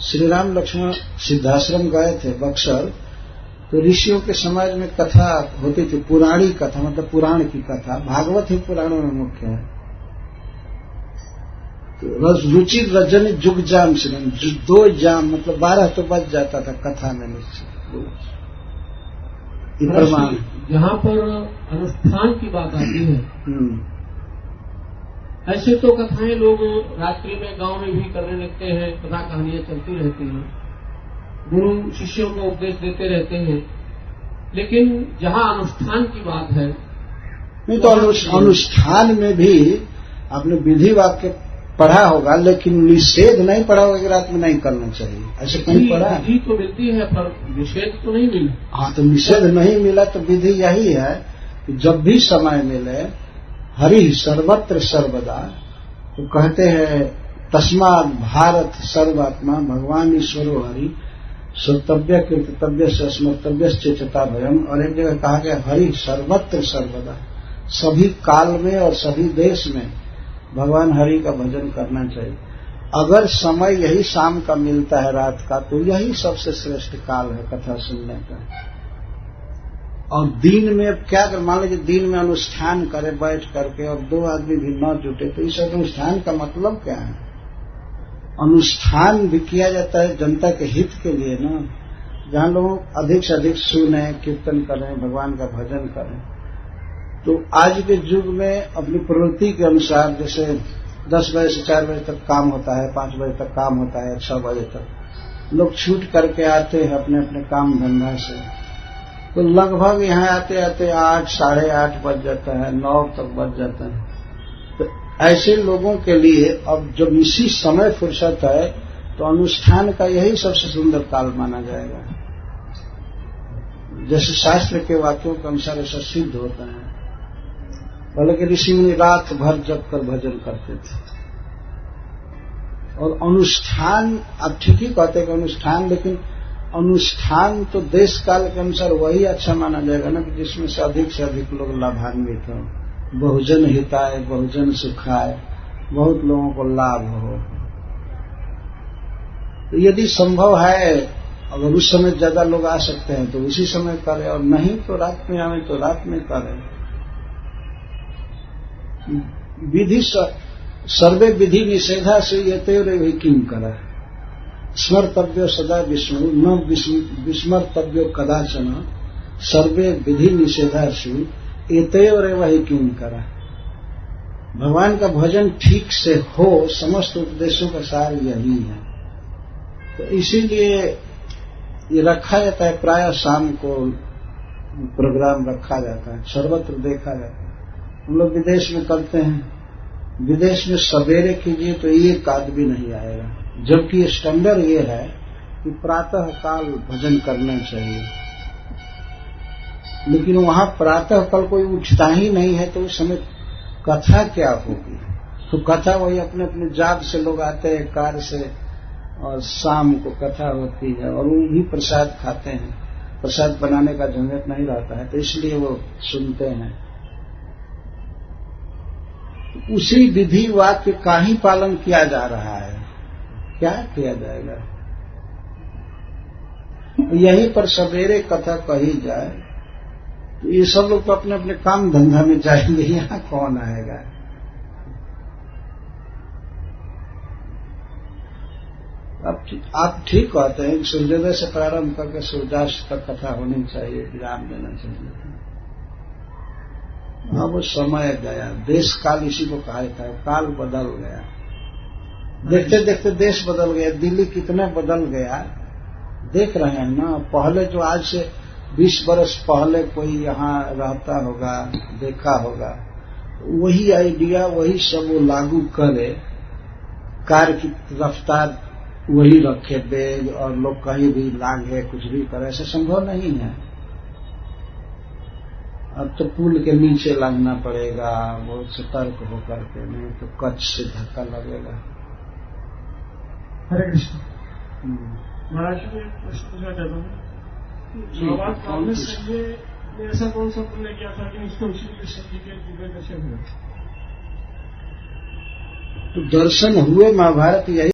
श्री राम लक्ष्मण सिद्धाश्रम गए थे बक्सर, तो ऋषियों के समाज में कथा होती थी, पुराणी कथा मतलब पुराण की कथा। भागवत ही पुराणों में मुख्य है। तो रुचि रजन जुग जाम सिरानी, 2 जाम मतलब 12 तो बज जाता था कथा में निश्चित। ये प्रमाण। जहाँ पर अनुष्ठान की बात आती है, ऐसे तो कथाएं लोग रात्रि में गांव में भी करने लगते हैं, कथा कहानियां चलती रहती हैं, गुरु शिष्यों को उपदेश देते रहते हैं, लेकिन जहाँ अनुष्ठान की बात है, नहीं तो अनुष्ठान में भी आपने विधि वाक्य पढ़ा होगा, लेकिन निषेध नहीं पढ़ा होगा कि रात में नहीं करना चाहिए, ऐसे कहीं पढ़ा? विधि तो मिलती है पर निषेध तो नहीं मिला। हाँ, तो निषेध नहीं मिला तो विधि यही है कि जब भी समय मिले हरि सर्वत्र सर्वदा, तो कहते हैं तस्मात् भारत सर्वात्मा भगवान ईश्वरो हरि श्रोतव्य कीर्तव्य से स्मर्तव्य चेतता भयम। और एक जगह कहा गया हरि सर्वत्र सर्वदा, सभी काल में और सभी देश में भगवान हरि का भजन करना चाहिए। अगर समय यही शाम का मिलता है, रात का, तो यही सबसे श्रेष्ठ काल है कथा सुनने का। और दिन में अब क्या कर, मान लीजिए दिन में अनुष्ठान करे बैठ करके और 2 आदमी भी न जुटे, तो इस अनुष्ठान का मतलब क्या है? अनुष्ठान भी किया जाता है जनता के हित के लिए ना, जहां लोग अधिक से अधिक सुने, कीर्तन करें, भगवान का भजन करें। तो आज के युग में अपनी प्रवृत्ति के अनुसार, जैसे 10 बजे से 4 बजे तक काम होता है, 5 बजे तक काम होता है, 6 बजे तक लोग छूट करके आते हैं अपने अपने काम धंधा से, तो लगभग यहाँ आते आते 8, साढ़े 8 बज जाता है, 9 तक बज जाता है। तो ऐसे लोगों के लिए अब जब इसी समय फुर्सत है, तो अनुष्ठान का यही सबसे सुंदर काल माना जाएगा। जैसे शास्त्र के वाक्यों के अनुसार ऐसा सिद्ध होता है। बोले कि ऋषि मुनि रात भर जग कर भजन करते थे। और अनुष्ठान, अब ठीक ही कहते हैं अनुष्ठान, लेकिन अनुष्ठान तो देश काल के अनुसार वही अच्छा माना जाएगा ना, कि जिसमें से अधिक लोग लाभान्वित हो, बहुजन हिताय बहुजन सुखाय, बहुत लोगों को लाभ हो। तो यदि संभव है, अगर उस समय ज्यादा लोग आ सकते हैं तो उसी समय करें, और नहीं तो रात में आवे तो रात में करें। विधि सर्वे विधि निषेधा से ये किम करा, स्मर्तव्यो सदा विष्णु न विस्मर्तव्यो कदाचन, सर्वे विधि निषेधा से ये किम करा। भगवान का भजन ठीक से हो, समस्त उपदेशों का सार यही है। तो इसीलिए ये रखा जाता है, प्राय शाम को प्रोग्राम रखा जाता है, सर्वत्र देखा जाता है। हम लोग विदेश में करते हैं, विदेश में सवेरे कीजिए तो एक आदमी नहीं आएगा, जबकि स्टैंडर्ड ये है कि प्रातः काल भजन करना चाहिए। लेकिन वहां प्रातः काल कोई उठता ही नहीं है, तो उस समय कथा क्या होगी? तो कथा वही अपने अपने जाग से लोग आते हैं, कार से, और शाम को कथा होती है, और वो भी प्रसाद खाते हैं। प्रसाद बनाने का झंझट नहीं रहता है, तो इसलिए वो सुनते हैं। उसी विधि वाक्य का ही पालन किया जा रहा है, क्या किया जाएगा? यहीं पर सवेरे कथा कही जाए तो ये सब लोग तो अपने अपने काम धंधा में जाएंगे, यहाँ कौन आएगा? आप ठीक कहते हैं, सूर्योदय से प्रारंभ करके सूर्यास्त तक कथा होनी चाहिए, विराम देना चाहिए। अब वो समय गया, देश काल इसी को कहा था, काल बदल गया। देखते देखते देश बदल गया, दिल्ली कितना बदल गया देख रहे हैं ना। पहले जो आज से 20 बरस पहले कोई यहाँ रहता होगा, देखा होगा, वही आइडिया, वही सब वो लागू करे, कार की रफ्तार वही रखे, बैग, और लोग कहीं भी लांघे, कुछ भी करे, ऐसा संभव नहीं है। अब तो पुल के नीचे लगना पड़ेगा, बहुत सतर्क होकर के, नहीं तो कच्छ से धक्का लगेगा। हरे कृष्ण। महाराज जी, एक प्रश्न पूछना चाहता हूँ, काल में संजय ने ऐसा कौन सा पुण्य किया था कि उसको उसी संजय के दिव्य दर्शन हुए? तो दर्शन हुए, महाभारत यही